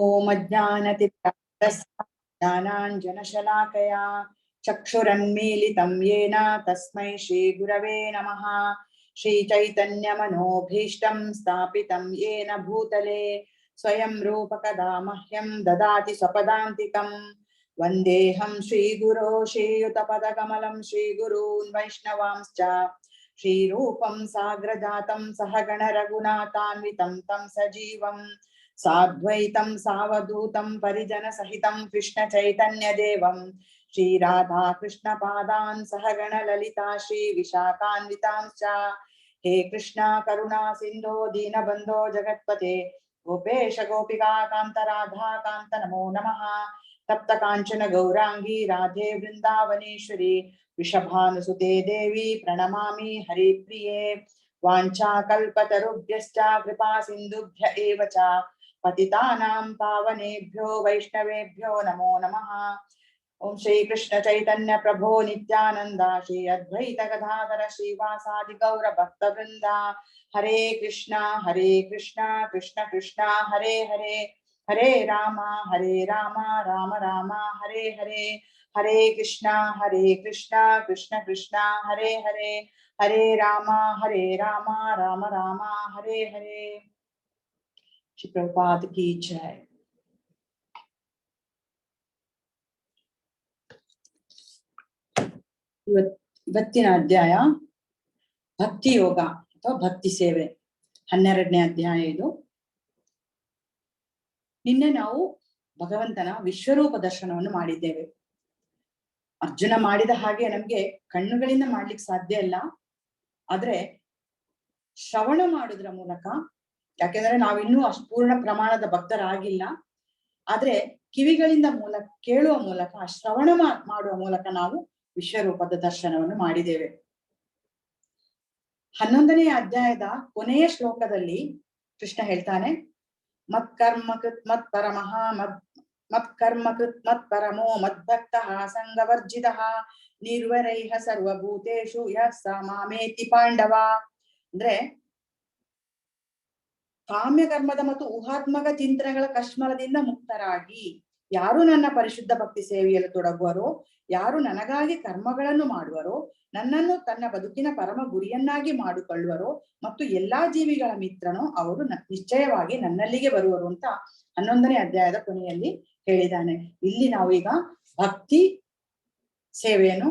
ओम ज्ञानाञ्जनशलाकया चक्षुरन्मीलितं येन तस्मै श्रीगुरवे नमः। श्रीचैतन्यमनोभीष्टं स्थापितं येन भूतले स्वयं रूपकदा मह्यं ददाति स्वपदान्तिकम्। वन्देऽहं श्रीगुरो श्रीयुतपदकमलं श्रीगुरून् वैष्णवांश्च श्रीरूपं साग्रजातं सहगण रघुनाथान्वितं तं सजीवम् साद्वैतं सावधूतं परिजन सहितं कृष्ण चैतन्य देवं श्री राधा कृष्ण पादान् सहगण ललिता श्री विशाखान्वितांश्च। हे कृष्णा करुणा सिंधो दीनबंधो जगत्पते गोपेश गोपिका कांत राधा कांत नमो नमः। तप्त कांचन गौरांगी राधे वृंदावनेश्वरी वृषभानुसुते देवी प्रणमामि हरिप्रिये। वाञ्छाकल्पतरुभ्यश्च कृपा सिन्धुभ्य एव च पतितानां पावनेभ्यो वैष्णवेभ्यो नमो नमः। ओम श्री कृष्ण चैतन्य प्रभो नित्यानंद श्री अद्वैत गदाधर श्रीवासादि गौर भक्त वृंदा हरे कृष्णा कृष्ण कृष्ण हरे हरे हरे राम राम राम हरे हरे हरे कृष्णा कृष्ण कृष्ण हरे हरे हरे राम राम राम हरे हरे। श्री प्रभुपाद की जय। ಇವತ್ತಿನ ಅಧ್ಯಾಯ ಭಕ್ತಿ ಯೋಗ ಅಥವಾ ಭಕ್ತಿ ಸೇವೆ 12ನೇ ಅಧ್ಯಾಯ ಇದು. ನಿನ್ನೆ ನಾವು ಭಗವಂತನ ವಿಶ್ವರೂಪ ದರ್ಶನವನ್ನು ಮಾಡಿದ್ದೇವೆ. ಅರ್ಜುನ ಮಾಡಿದ ಹಾಗೆ ನಮ್ಗೆ ಕಣ್ಣುಗಳಿಂದ ಮಾಡ್ಲಿಕ್ಕೆ ಸಾಧ್ಯ ಇಲ್ಲ, ಆದ್ರೆ ಶ್ರವಣ ಮಾಡುವುದರ ಮೂಲಕ, ಯಾಕೆಂದ್ರೆ ನಾವಿನ್ನೂ ಅಷ್ಟು ಪೂರ್ಣ ಪ್ರಮಾಣದ ಭಕ್ತರಾಗಿಲ್ಲ, ಆದ್ರೆ ಕಿವಿಗಳಿಂದ ಮೂಲಕ ಕೇಳುವ ಮೂಲಕ ಶ್ರವಣ ಮಾಡುವ ಮೂಲಕ ನಾವು ವಿಶ್ವರೂಪದ ದರ್ಶನವನ್ನು ಮಾಡಿದ್ದೇವೆ. 11ನೇ ಅಧ್ಯಾಯದ ಕೊನೆಯ ಶ್ಲೋಕದಲ್ಲಿ ಕೃಷ್ಣ ಹೇಳ್ತಾನೆ, ಮತ್ಕರ್ಮ ಕೃತ್ ಮತ್ ಪರಮಃ ಮತ್ಕರ್ಮ ಕೃತ್ ಮತ್ ಪರಮೋ ಮದ್ಭಕ್ತಃ ಸಂಗವರ್ಜಿತಃ ನಿರ್ವರೈಃ ಸರ್ವಭೂತೇಷು ಯಃ ಸ ಮಾಮೇತಿ ಪಾಂಡವ. ಅಂದ್ರೆ ಕಾಮ್ಯ ಕರ್ಮದ ಮತ್ತು ಊಹಾತ್ಮಕ ಚಿಂತನೆಗಳ ಕಶ್ಮಲದಿಂದ ಮುಕ್ತರಾಗಿ ಯಾರು ನನ್ನ ಪರಿಶುದ್ಧ ಭಕ್ತಿ ಸೇವೆಯಲ್ಲಿ ತೊಡಗುವರೋ, ಯಾರು ನನಗಾಗಿ ಕರ್ಮಗಳನ್ನು ಮಾಡುವರೋ, ನನ್ನನ್ನು ತನ್ನ ಬದುಕಿನ ಪರಮ ಗುರಿಯನ್ನಾಗಿ ಮಾಡಿಕೊಳ್ಳುವರೋ ಮತ್ತು ಎಲ್ಲಾ ಜೀವಿಗಳ ಮಿತ್ರನೋ ಅವರು ನಿಶ್ಚಯವಾಗಿ ನನ್ನಲ್ಲಿಗೆ ಬರುವರು ಅಂತ 11ನೇ ಅಧ್ಯಾಯದ ಕೊನೆಯಲ್ಲಿ ಹೇಳಿದ್ದಾನೆ. ಇಲ್ಲಿ ನಾವು ಈಗ ಭಕ್ತಿ ಸೇವೆಯನ್ನು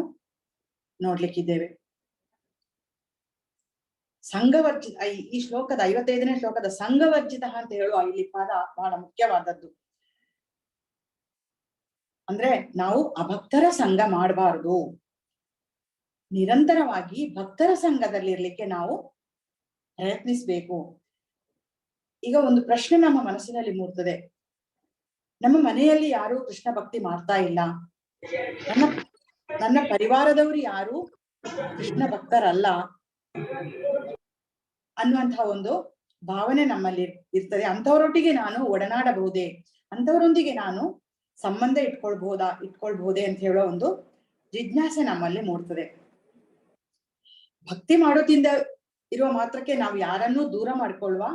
ನೋಡ್ಲಿಕ್ಕಿದ್ದೇವೆ. ಸಂಘವರ್ಜಿತ, ಈ ಶ್ಲೋಕದ 55ನೇ ಶ್ಲೋಕದ ಸಂಘವರ್ಜಿತ ಅಂತ ಹೇಳುವ ಇಲ್ಲಿ ಪದ ಬಹಳ ಮುಖ್ಯವಾದದ್ದು. ಅಂದ್ರೆ ನಾವು ಅಭಕ್ತರ ಸಂಘ ಮಾಡಬಾರದು, ನಿರಂತರವಾಗಿ ಭಕ್ತರ ಸಂಘದಲ್ಲಿ ಇರ್ಲಿಕ್ಕೆ ನಾವು ಪ್ರಯತ್ನಿಸ್ಬೇಕು. ಈಗ ಒಂದು ಪ್ರಶ್ನೆ ನಮ್ಮ ಮನಸ್ಸಿನಲ್ಲಿ ಮೂಡ್ತದೆ, ನಮ್ಮ ಮನೆಯಲ್ಲಿ ಯಾರು ಕೃಷ್ಣ ಭಕ್ತಿ ಮಾಡ್ತಾ ಇಲ್ಲ, ನನ್ನ ಪರಿವಾರದವರು ಯಾರು ಕೃಷ್ಣ ಭಕ್ತರಲ್ಲ ಅನ್ನುವಂತಹ ಒಂದು ಭಾವನೆ ನಮ್ಮಲ್ಲಿ ಇರ್ತದೆ. ಅಂಥವರೊಟ್ಟಿಗೆ ನಾನು ಒಡನಾಡಬಹುದೇ, ಅಂಥವರೊಂದಿಗೆ ನಾನು ಸಂಬಂಧ ಇಟ್ಕೊಳ್ಬಹುದೇ ಅಂತ ಹೇಳೋ ಒಂದು ಜಿಜ್ಞಾಸೆ ನಮ್ಮಲ್ಲಿ ಮೂಡ್ತದೆ. ಭಕ್ತಿ ಮಾಡೋದ್ರಿಂದ ಇರುವ ಮಾತ್ರಕ್ಕೆ ನಾವು ಯಾರನ್ನೂ ದೂರ ಮಾಡ್ಕೊಳ್ಳುವ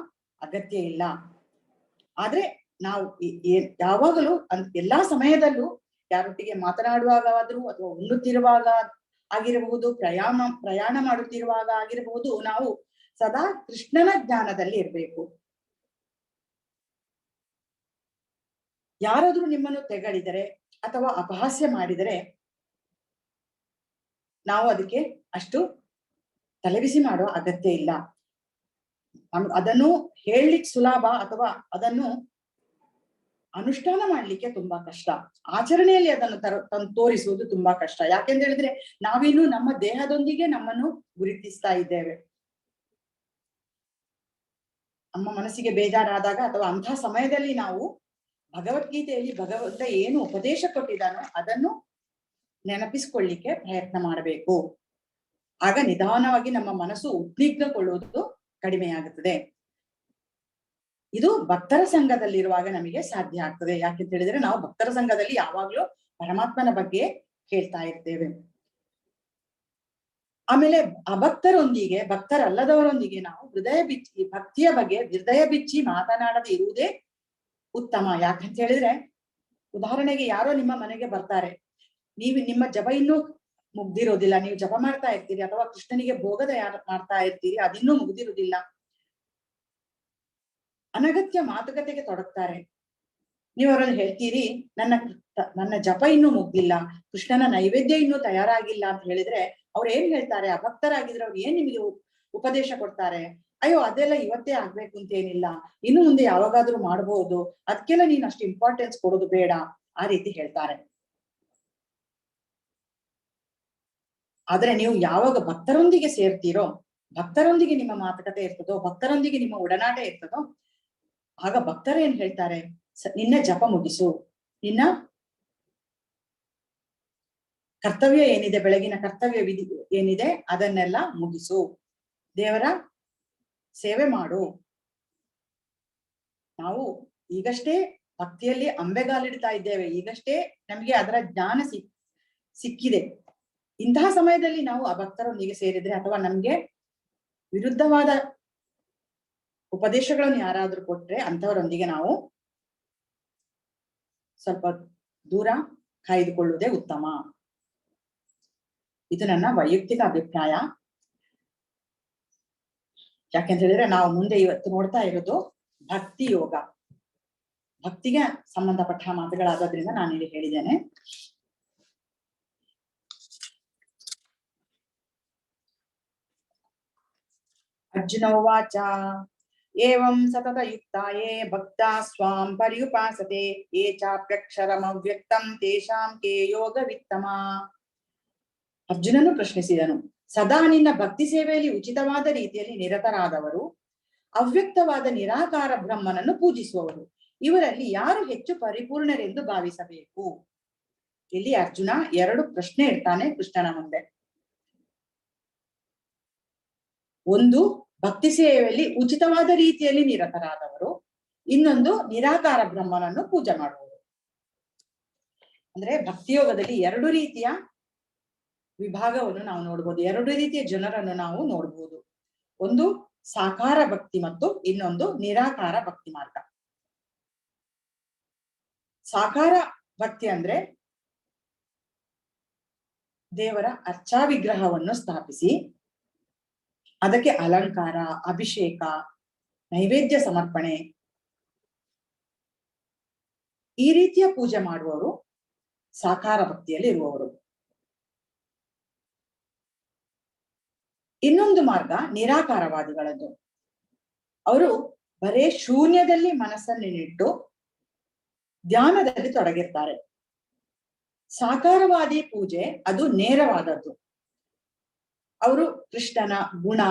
ಅಗತ್ಯ ಇಲ್ಲ. ಆದ್ರೆ ನಾವು ಯಾವಾಗಲೂ ಎಲ್ಲಾ ಸಮಯದಲ್ಲೂ ಯಾರೊಟ್ಟಿಗೆ ಮಾತನಾಡುವಾಗಾದ್ರೂ ಅಥವಾ ಉಣ್ಣುತ್ತಿರುವಾಗ ಆಗಿರಬಹುದು, ಪ್ರಯಾಣ ಮಾಡುತ್ತಿರುವಾಗ ಆಗಿರಬಹುದು, ನಾವು ಸದಾ ಕೃಷ್ಣನ ಜ್ಞಾನದಲ್ಲಿ ಇರ್ಬೇಕು. ಯಾರಾದ್ರೂ ನಿಮ್ಮನ್ನು ತೆಗಳಿದರೆ ಅಥವಾ ಅಪಹಾಸ್ಯ ಮಾಡಿದರೆ ನಾವು ಅದಕ್ಕೆ ಅಷ್ಟು ತಲೆಬಿಸಿ ಮಾಡುವ ಅಗತ್ಯ ಇಲ್ಲ. ಅದನ್ನು ಹೇಳಲಿಕ್ಕೆ ಸುಲಭ, ಅಥವಾ ಅನುಷ್ಠಾನ ಮಾಡ್ಲಿಕ್ಕೆ ತುಂಬಾ ಕಷ್ಟ. ಆಚರಣೆಯಲ್ಲಿ ಅದನ್ನು ತೋರಿಸುವುದು ತುಂಬಾ ಕಷ್ಟ. ಯಾಕೆಂತ ಹೇಳಿದ್ರೆ ನಾವಿನ್ನು ನಮ್ಮ ದೇಹದೊಂದಿಗೆ ನಮ್ಮನ್ನು ಗುರುತಿಸ್ತಾ ಇದ್ದೇವೆ. ನಮ್ಮ ಮನಸ್ಸಿಗೆ ಬೇಜಾರಾದಾಗ ಅಥವಾ ಅಂತಹ ಸಮಯದಲ್ಲಿ ನಾವು ಭಗವದ್ಗೀತೆಯಲ್ಲಿ ಭಗವಂತ ಏನು ಉಪದೇಶ ಕೊಟ್ಟಿದ್ದಾನೋ ಅದನ್ನು ನೆನಪಿಸ್ಕೊಳ್ಳಿಕ್ಕೆ ಪ್ರಯತ್ನ ಮಾಡಬೇಕು. ಆಗ ನಿಧಾನವಾಗಿ ನಮ್ಮ ಮನಸ್ಸು ಉದ್ವಿಗ್ನಗೊಳ್ಳುವುದು ಕಡಿಮೆಯಾಗುತ್ತದೆ. ಇದು ಭಕ್ತರ ಸಂಘದಲ್ಲಿರುವಾಗ ನಮಗೆ ಸಾಧ್ಯ ಆಗ್ತದೆ. ಯಾಕೆಂತ ಹೇಳಿದ್ರೆ ನಾವು ಭಕ್ತರ ಸಂಘದಲ್ಲಿ ಯಾವಾಗ್ಲೂ ಪರಮಾತ್ಮನ ಬಗ್ಗೆ ಹೇಳ್ತಾ ಇರ್ತೇವೆ. ಆಮೇಲೆ ಅಭಕ್ತರೊಂದಿಗೆ, ಭಕ್ತರಲ್ಲದವರೊಂದಿಗೆ ನಾವು ಭಕ್ತಿಯ ಬಗ್ಗೆ ಹೃದಯ ಬಿಚ್ಚಿ ಮಾತನಾಡದೆ ಇರುವುದೇ ಉತ್ತಮ. ಯಾಕಂತ ಹೇಳಿದ್ರೆ, ಉದಾಹರಣೆಗೆ ಯಾರೋ ನಿಮ್ಮ ಮನೆಗೆ ಬರ್ತಾರೆ, ನಿಮ್ಮ ಜಪ ಇನ್ನೂ ಮುಗ್ದಿರೋದಿಲ್ಲ, ನೀವು ಜಪ ಮಾಡ್ತಾ ಇರ್ತೀರಿ, ಅಥವಾ ಕೃಷ್ಣನಿಗೆ ಭೋಗದ ಮಾಡ್ತಾ ಇರ್ತೀರಿ, ಅದಿನ್ನೂ ಮುಗ್ದಿರುವುದಿಲ್ಲ. ಅನಗತ್ಯ ಮಾತುಕತೆಗೆ ತೊಡಗ್ತಾರೆ. ನೀವು ಅವರನ್ನು ಹೇಳ್ತೀರಿ, ನನ್ನ ಜಪ ಇನ್ನೂ ಮುಗ್ದಿಲ್ಲ, ಕೃಷ್ಣನ ನೈವೇದ್ಯ ಇನ್ನೂ ತಯಾರಾಗಿಲ್ಲ ಅಂತ ಹೇಳಿದ್ರೆ ಅವ್ರು ಏನ್ ಹೇಳ್ತಾರೆ? ಅಭಕ್ತರಾಗಿದ್ರೆ ಅವ್ರು ಏನ್ ನಿಮಗೆ ಉಪದೇಶ ಕೊಡ್ತಾರೆ? ಅಯ್ಯೋ ಅದೆಲ್ಲ ಇವತ್ತೇ ಆಗ್ಬೇಕು ಅಂತ ಏನಿಲ್ಲ, ಇನ್ನು ಮುಂದೆ ಯಾವಾಗಾದ್ರೂ ಮಾಡ್ಬೋದು, ಅದಕ್ಕೆಲ್ಲ ನೀನ್ ಅಷ್ಟು ಇಂಪಾರ್ಟೆನ್ಸ್ ಕೊಡೋದು ಬೇಡ, ಆ ರೀತಿ ಹೇಳ್ತಾರೆ. ಆದ್ರೆ ನೀವು ಯಾವಾಗ ಭಕ್ತರೊಂದಿಗೆ ಸೇರ್ತೀರೋ, ಭಕ್ತರೊಂದಿಗೆ ನಿಮ್ಮ ಮಾತುಕತೆ ಇರ್ತದೋ, ಭಕ್ತರೊಂದಿಗೆ ನಿಮ್ಮ ಒಡನಾಟ ಇರ್ತದೋ, ಆಗ ಭಕ್ತರು ಏನ್ ಹೇಳ್ತಾರೆ? ನಿನ್ನ ಜಪ ಮುಗಿಸು, ನಿನ್ನ ಕರ್ತವ್ಯ ಏನಿದೆ, ಬೆಳಗಿನ ಕರ್ತವ್ಯ ವಿಧಿ ಏನಿದೆ ಅದನ್ನೆಲ್ಲ ಮುಗಿಸು, ದೇವರ ಸೇವೆ ಮಾಡು. ನಾವು ಈಗಷ್ಟೇ ಭಕ್ತಿಯಲ್ಲಿ ಅಂಬೆಗಾಲಿಡ್ತಾ ಇದ್ದೇವೆ, ಈಗಷ್ಟೇ ನಮಗೆ ಅದರ ಜ್ಞಾನ ಸಿಕ್ಕಿದೆ. ಇಂತಹ ಸಮಯದಲ್ಲಿ ನಾವು ಆ ಭಕ್ತರೊಂದಿಗೆ ಸೇರಿದ್ರೆ, ಅಥವಾ ನಮ್ಗೆ ವಿರುದ್ಧವಾದ ಉಪದೇಶಗಳನ್ನು ಯಾರಾದ್ರೂ ಕೊಟ್ರೆ, ಅಂತವರೊಂದಿಗೆ ನಾವು ಸ್ವಲ್ಪ ದೂರ ಕಾಯ್ದುಕೊಳ್ಳುವುದೇ ಉತ್ತಮ. ಇದು ನನ್ನ ವೈಯಕ್ತಿಕ ಅಭಿಪ್ರಾಯ. ಯಾಕೆಂತ ಹೇಳಿದ್ರೆ, ನಾವು ಮುಂದೆ ಇವತ್ತು ನೋಡ್ತಾ ಇರೋದು ಭಕ್ತಿ ಯೋಗ, ಭಕ್ತಿಗೆ ಸಂಬಂಧಪಟ್ಟ ಮಾತುಗಳಾಗೋದ್ರಿಂದ ನಾನು ಇಲ್ಲಿ ಹೇಳಿದ್ದೇನೆ. ಅರ್ಜುನ ಉವಾಚ ಏವಂ ಸತತ ಯುಕ್ತಾಯೇ ಭಕ್ತಾ ಸ್ವಾಂ ಪರ್ಯುಪಾಸತೆ ಯೇ ಚಾಪ್ಯಕ್ಷರಮವ್ಯಕ್ತಂ ತೇಷಾಂ ಕೇ ಯೋಗವಿತ್ತಮ. ಅರ್ಜುನನು ಪ್ರಶ್ನಿಸಿದನು, ಸದಾ ನಿನ್ನ ಭಕ್ತಿ ಸೇವೆಯಲ್ಲಿ ಉಚಿತವಾದ ರೀತಿಯಲ್ಲಿ ನಿರತರಾದವರು, ಅವ್ಯಕ್ತವಾದ ನಿರಾಕಾರ ಬ್ರಹ್ಮನನ್ನು ಪೂಜಿಸುವವರು, ಇವರಲ್ಲಿ ಯಾರು ಹೆಚ್ಚು ಪರಿಪೂರ್ಣರೆಂದು ಭಾವಿಸಬೇಕು? ಇಲ್ಲಿ ಅರ್ಜುನ 2 ಪ್ರಶ್ನೆ ಇಡ್ತಾನೆ ಕೃಷ್ಣನ ಮುಂದೆ. ಒಂದು, ಭಕ್ತಿ ಸೇವೆಯಲ್ಲಿ ಉಚಿತವಾದ ರೀತಿಯಲ್ಲಿ ನಿರತರಾದವರು, ಇನ್ನೊಂದು ನಿರಾಕಾರ ಬ್ರಹ್ಮನನ್ನು ಪೂಜೆ ಮಾಡುವರು. ಅಂದ್ರೆ ಭಕ್ತಿಯೋಗದಲ್ಲಿ 2 ರೀತಿಯ ವಿಭಾಗವನ್ನು ನಾವು ನೋಡ್ಬೋದು, 2 ರೀತಿಯ ಜನರನ್ನು ನಾವು ನೋಡ್ಬೋದು. ಒಂದು ಸಾಕಾರ ಭಕ್ತಿ ಮತ್ತು ಇನ್ನೊಂದು ನಿರಾಕಾರ ಭಕ್ತಿ ಮಾರ್ಗ. ಸಾಕಾರ ಭಕ್ತಿ ಅಂದ್ರೆ ದೇವರ ಅರ್ಚಾ ವಿಗ್ರಹವನ್ನು ಸ್ಥಾಪಿಸಿ ಅದಕ್ಕೆ ಅಲಂಕಾರ, ಅಭಿಷೇಕ, ನೈವೇದ್ಯ ಸಮರ್ಪಣೆ, ಈ ರೀತಿಯ ಪೂಜೆ ಮಾಡುವವರು ಸಾಕಾರ ಭಕ್ತಿಯಲ್ಲಿ ಇರುವವರು. ಇನ್ನೊಂದು ಮಾರ್ಗ ನಿರಾಕಾರವಾದಿಗಳದ್ದು. ಅವರು ಬರೇ ಶೂನ್ಯದಲ್ಲಿ ಮನಸ್ಸನ್ನಿಟ್ಟು ಧ್ಯಾನದಲ್ಲಿ ತೊಡಗಿರ್ತಾರೆ. ಸಾಕಾರವಾದಿ ಪೂಜೆ ಅದು ನೇರವಾದದ್ದು. ಅವರು ಕೃಷ್ಣನ ಗುಣ,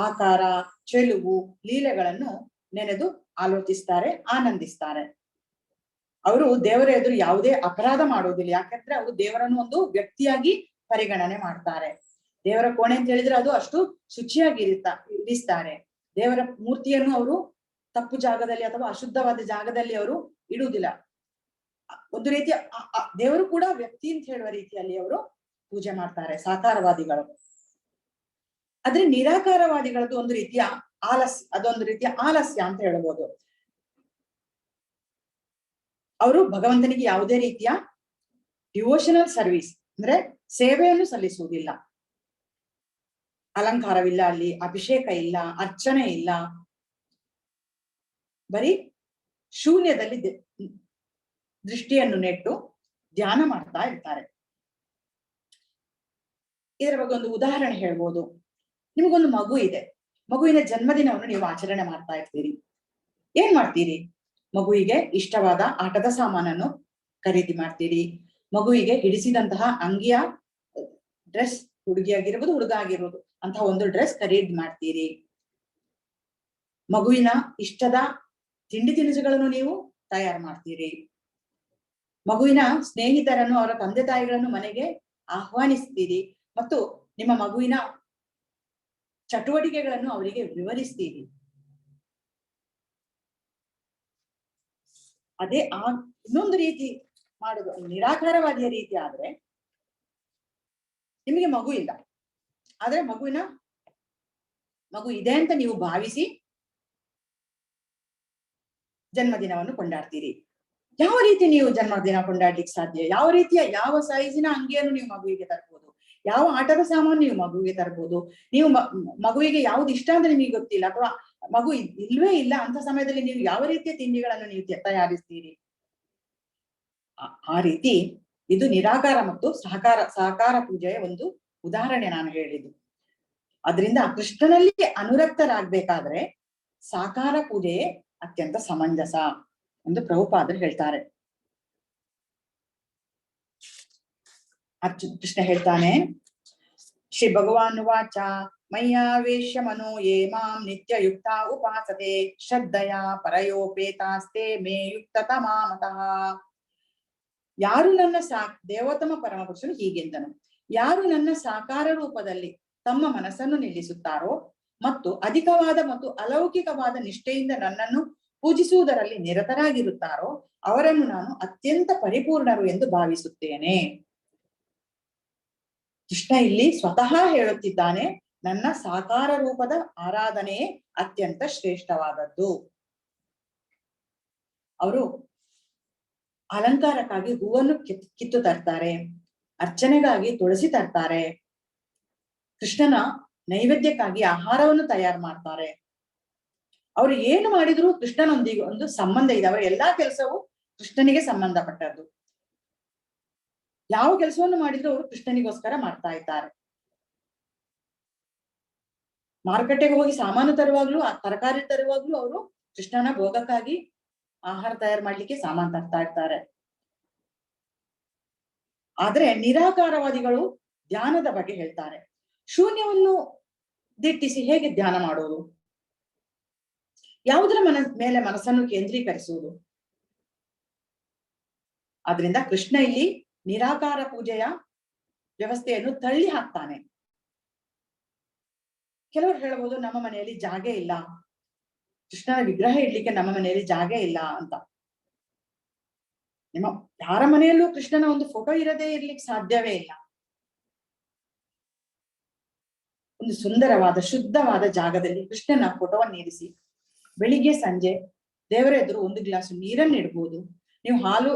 ಆಕಾರ, ಚೆಲುವು, ಲೀಲೆಗಳನ್ನು ನೆನೆದು ಆಲೋಚಿಸ್ತಾರೆ, ಆನಂದಿಸ್ತಾರೆ. ಅವರು ದೇವರ ಎದುರು ಯಾವುದೇ ಅಪರಾಧ ಮಾಡೋದಿಲ್ಲ, ಯಾಕಂದ್ರೆ ಅವರು ದೇವರನ್ನು ಒಂದು ವ್ಯಕ್ತಿಯಾಗಿ ಪರಿಗಣನೆ ಮಾಡ್ತಾರೆ. ದೇವರ ಕೋಣೆ ಅಂತ ಹೇಳಿದ್ರೆ ಅದು ಅಷ್ಟು ಶುಚಿಯಾಗಿ ಇರಿಸ್ತಾರೆ. ದೇವರ ಮೂರ್ತಿಯನ್ನು ಅವರು ತಪ್ಪು ಜಾಗದಲ್ಲಿ ಅಥವಾ ಅಶುದ್ಧವಾದ ಜಾಗದಲ್ಲಿ ಅವರು ಇಡುವುದಿಲ್ಲ. ಒಂದು ರೀತಿಯ ದೇವರು ಕೂಡ ವ್ಯಕ್ತಿ ಅಂತ ಹೇಳುವ ರೀತಿಯಲ್ಲಿ ಅವರು ಪೂಜೆ ಮಾಡ್ತಾರೆ ಸಾಕಾರವಾದಿಗಳು. ಆದ್ರೆ ನಿರಾಕಾರವಾದಿಗಳದ್ದು ಒಂದು ರೀತಿಯ ಅದೊಂದು ರೀತಿಯ ಆಲಸ್ಯ ಅಂತ ಹೇಳ್ಬೋದು. ಅವರು ಭಗವಂತನಿಗೆ ಯಾವುದೇ ರೀತಿಯ ಡಿವೋಷನಲ್ ಸರ್ವಿಸ್ ಅಂದ್ರೆ ಸೇವೆಯನ್ನು ಸಲ್ಲಿಸುವುದಿಲ್ಲ. ಅಲಂಕಾರವಿಲ್ಲ, ಅಲ್ಲಿ ಅಭಿಷೇಕ ಇಲ್ಲ, ಅರ್ಚನೆ ಇಲ್ಲ, ಬರೀ ಶೂನ್ಯದಲ್ಲಿ ದೃಷ್ಟಿಯನ್ನು ನೆಟ್ಟು ಧ್ಯಾನ ಮಾಡ್ತಾ ಇರ್ತಾರೆ. ಇದರ ಬಗ್ಗೆ ಒಂದು ಉದಾಹರಣೆ ಹೇಳ್ಬೋದು. ನಿಮಗೊಂದು ಮಗು ಇದೆ, ಮಗುವಿನ ಜನ್ಮದಿನವನ್ನು ನೀವು ಆಚರಣೆ ಮಾಡ್ತಾ ಇರ್ತೀರಿ. ಏನ್ ಮಾಡ್ತೀರಿ? ಮಗುವಿಗೆ ಇಷ್ಟವಾದ ಆಟದ ಸಾಮಾನನ್ನು ಖರೀದಿ ಮಾಡ್ತೀರಿ, ಮಗುವಿಗೆ ಹಿಡಿಸಿದಂತಹ ಅಂಗಿಯ ಡ್ರೆಸ್, ಹುಡುಗಿಯಾಗಿರ್ಬೋದು ಹುಡುಗ ಆಗಿರ್ಬೋದು ಅಂತಹ ಒಂದು ಡ್ರೆಸ್ ಖರೀದಿ ಮಾಡ್ತೀರಿ. ಮಗುವಿನ ಇಷ್ಟದ ತಿಂಡಿ ತಿನಿಸುಗಳನ್ನು ನೀವು ತಯಾರು ಮಾಡ್ತೀರಿ. ಮಗುವಿನ ಸ್ನೇಹಿತರನ್ನು, ಅವರ ತಂದೆ ತಾಯಿಗಳನ್ನು ಮನೆಗೆ ಆಹ್ವಾನಿಸ್ತೀರಿ ಮತ್ತು ನಿಮ್ಮ ಮಗುವಿನ ಚಟುವಟಿಕೆಗಳನ್ನು ಅವರಿಗೆ ವಿವರಿಸ್ತೀರಿ. ಅದೇ ಇನ್ನೊಂದು ರೀತಿ ಮಾಡುದು ನಿರಾಕಾರವಾದಿಯ ರೀತಿ ಆದ್ರೆ, ನಿಮಗೆ ಮಗು ಇಲ್ಲ, ಆದ್ರೆ ಮಗು ಇದೆ ಅಂತ ನೀವು ಭಾವಿಸಿ ಜನ್ಮದಿನವನ್ನು ಕೊಂಡಾಡ್ತೀರಿ. ಯಾವ ರೀತಿ ನೀವು ಜನ್ಮದಿನ ಕೊಂಡಾಡ್ಲಿಕ್ಕೆ ಸಾಧ್ಯ? ಯಾವ ರೀತಿಯ ಯಾವ ಸೈಜಿನ ಅಂಗಿಯನ್ನು ನೀವು ಮಗುವಿಗೆ ತರ್ಬೋದು, ಯಾವ ಆಟದ ಸಾಮಾನು ನೀವು ಮಗುವಿಗೆ ತರ್ಬೋದು, ನೀವು ಮಗುವಿಗೆ ಯಾವ್ದು ಇಷ್ಟ ಅಂದ್ರೆ ನಿಮಗೆ ಗೊತ್ತಿಲ್ಲ, ಅಥವಾ ಮಗು ಇಲ್ವೇ ಇಲ್ಲ ಅಂತ ಸಮಯದಲ್ಲಿ ನೀವು ಯಾವ ರೀತಿಯ ತಿಂಡಿಗಳನ್ನು ನೀವು ತಯಾರಿಸ್ತೀರಿ? ಆ ರೀತಿ ಇದು ನಿರಾಕಾರ ಮತ್ತು ಸಾಕಾರ ಪೂಜೆಯ ಒಂದು ಉದಾಹರಣೆ ನಾನು ಹೇಳಿದ್ದು. ಅದರಿಂದ ಕೃಷ್ಣನಲ್ಲಿ ಅನುರಕ್ತರಾಗ್ಬೇಕಾದ್ರೆ ಸಾಕಾರ ಪೂಜೆಯೇ ಅತ್ಯಂತ ಸಮಂಜಸ ಎಂದು ಪ್ರಭುಪಾದರು ಹೇಳ್ತಾರೆ. ಕೃಷ್ಣ ಹೇಳ್ತಾನೆ, ಶ್ರೀ ಭಗವಾನ್ ವಾಚ ಮಯ್ಯಾವೇಶ್ಯ ಮನೋ ಯೇ ಮಾಂ ನಿತ್ಯ ಯುಕ್ತ ಉಪಾಸತೆ ಶ್ರದ್ಧಯ ಪರಯೋಪೇತಾಸ್ತೆ ಮೇ ಯುಕ್ತತಮಾ ಮತಃ. ಯಾರು ನನ್ನ ದೇವೋತ್ತಮ ಪರಮಪುರುಷನು ಹೀಗೆಂದನು, ಯಾರು ನನ್ನ ಸಾಕಾರ ರೂಪದಲ್ಲಿ ತಮ್ಮ ಮನಸ್ಸನ್ನು ನಿಲ್ಲಿಸುತ್ತಾರೋ ಮತ್ತು ಅಧಿಕವಾದ ಮತ್ತು ಅಲೌಕಿಕವಾದ ನಿಷ್ಠೆಯಿಂದ ನನ್ನನ್ನು ಪೂಜಿಸುವುದರಲ್ಲಿ ನಿರತರಾಗಿರುತ್ತಾರೋ ಅವರನ್ನು ನಾನು ಅತ್ಯಂತ ಪರಿಪೂರ್ಣರು ಎಂದು ಭಾವಿಸುತ್ತೇನೆ. ಕೃಷ್ಣ ಇಲ್ಲಿ ಸ್ವತಃ ಹೇಳುತ್ತಿದ್ದಾನೆ, ನನ್ನ ಸಾಕಾರ ರೂಪದ ಆರಾಧನೆಯೇ ಅತ್ಯಂತ ಶ್ರೇಷ್ಠವಾದದ್ದು. ಅವರು ಅಲಂಕಾರಕ್ಕಾಗಿ ಹೂವನ್ನು ಕಿತ್ತು ತರ್ತಾರೆ, ಅರ್ಚನೆಗಾಗಿ ತುಳಸಿ ತರ್ತಾರೆ, ಕೃಷ್ಣನ ನೈವೇದ್ಯಕ್ಕಾಗಿ ಆಹಾರವನ್ನು ತಯಾರು ಮಾಡ್ತಾರೆ. ಅವರು ಏನು ಮಾಡಿದ್ರು ಕೃಷ್ಣನೊಂದಿಗೆ ಒಂದು ಸಂಬಂಧ ಇದೆ. ಅವರ ಎಲ್ಲಾ ಕೆಲಸವು ಕೃಷ್ಣನಿಗೆ ಸಂಬಂಧಪಟ್ಟದ್ದು. ಯಾವ ಕೆಲಸವನ್ನು ಮಾಡಿದ್ರು ಅವರು ಕೃಷ್ಣನಿಗೋಸ್ಕರ ಮಾಡ್ತಾ ಇದ್ದಾರೆ. ಮಾರುಕಟ್ಟೆಗೆ ಹೋಗಿ ಸಾಮಾನು ತರುವಾಗ್ಲೂ, ತರಕಾರಿ ತರುವಾಗ್ಲೂ ಅವರು ಕೃಷ್ಣನ ಭೋಗಕ್ಕಾಗಿ ಆಹಾರ ತಯಾರು ಮಾಡ್ಲಿಕ್ಕೆ ಸಾಮಾನು ತರ್ತಾ ಇರ್ತಾರೆ. ಆದ್ರೆ ನಿರಾಕಾರವಾದಿಗಳು ಧ್ಯಾನದ ಬಗ್ಗೆ ಹೇಳ್ತಾರೆ. ಶೂನ್ಯವನ್ನು ದಿಟ್ಟಿಸಿ ಹೇಗೆ ಧ್ಯಾನ ಮಾಡೋದು, ಯಾವುದರ ಮೇಲೆ ಮನಸ್ಸನ್ನು ಕೇಂದ್ರೀಕರಿಸುವುದು? ಆದ್ರಿಂದ ಕೃಷ್ಣ ಇಲ್ಲಿ ನಿರಾಕಾರ ಪೂಜೆಯ ವ್ಯವಸ್ಥೆಯನ್ನು ತಳ್ಳಿ ಹಾಕ್ತಾನೆ. ಕೆಲವರು ಹೇಳಬಹುದು, ನಮ್ಮ ಮನೆಯಲ್ಲಿ ಜಾಗ ಇಲ್ಲ, ಕೃಷ್ಣನ ವಿಗ್ರಹ ಇಡ್ಲಿಕ್ಕೆ ನಮ್ಮ ಮನೆಯಲ್ಲಿ ಜಾಗ ಇಲ್ಲ ಅಂತ. ನಿಮ್ಮ ಯಾರ ಮನೆಯಲ್ಲೂ ಕೃಷ್ಣನ ಒಂದು ಫೋಟೋ ಇರದೇ ಇರ್ಲಿಕ್ಕೆ ಸಾಧ್ಯವೇ ಇಲ್ಲ. ಒಂದು ಸುಂದರವಾದ ಶುದ್ಧವಾದ ಜಾಗದಲ್ಲಿ ಕೃಷ್ಣನ ಫೋಟೋವನ್ನು ಇರಿಸಿ ಬೆಳಿಗ್ಗೆ ಸಂಜೆ ದೇವರ ಎದುರು ಒಂದು ಗ್ಲಾಸ್ ನೀರನ್ನು ಇಡ್ಬೋದು. ನೀವು ಹಾಲು,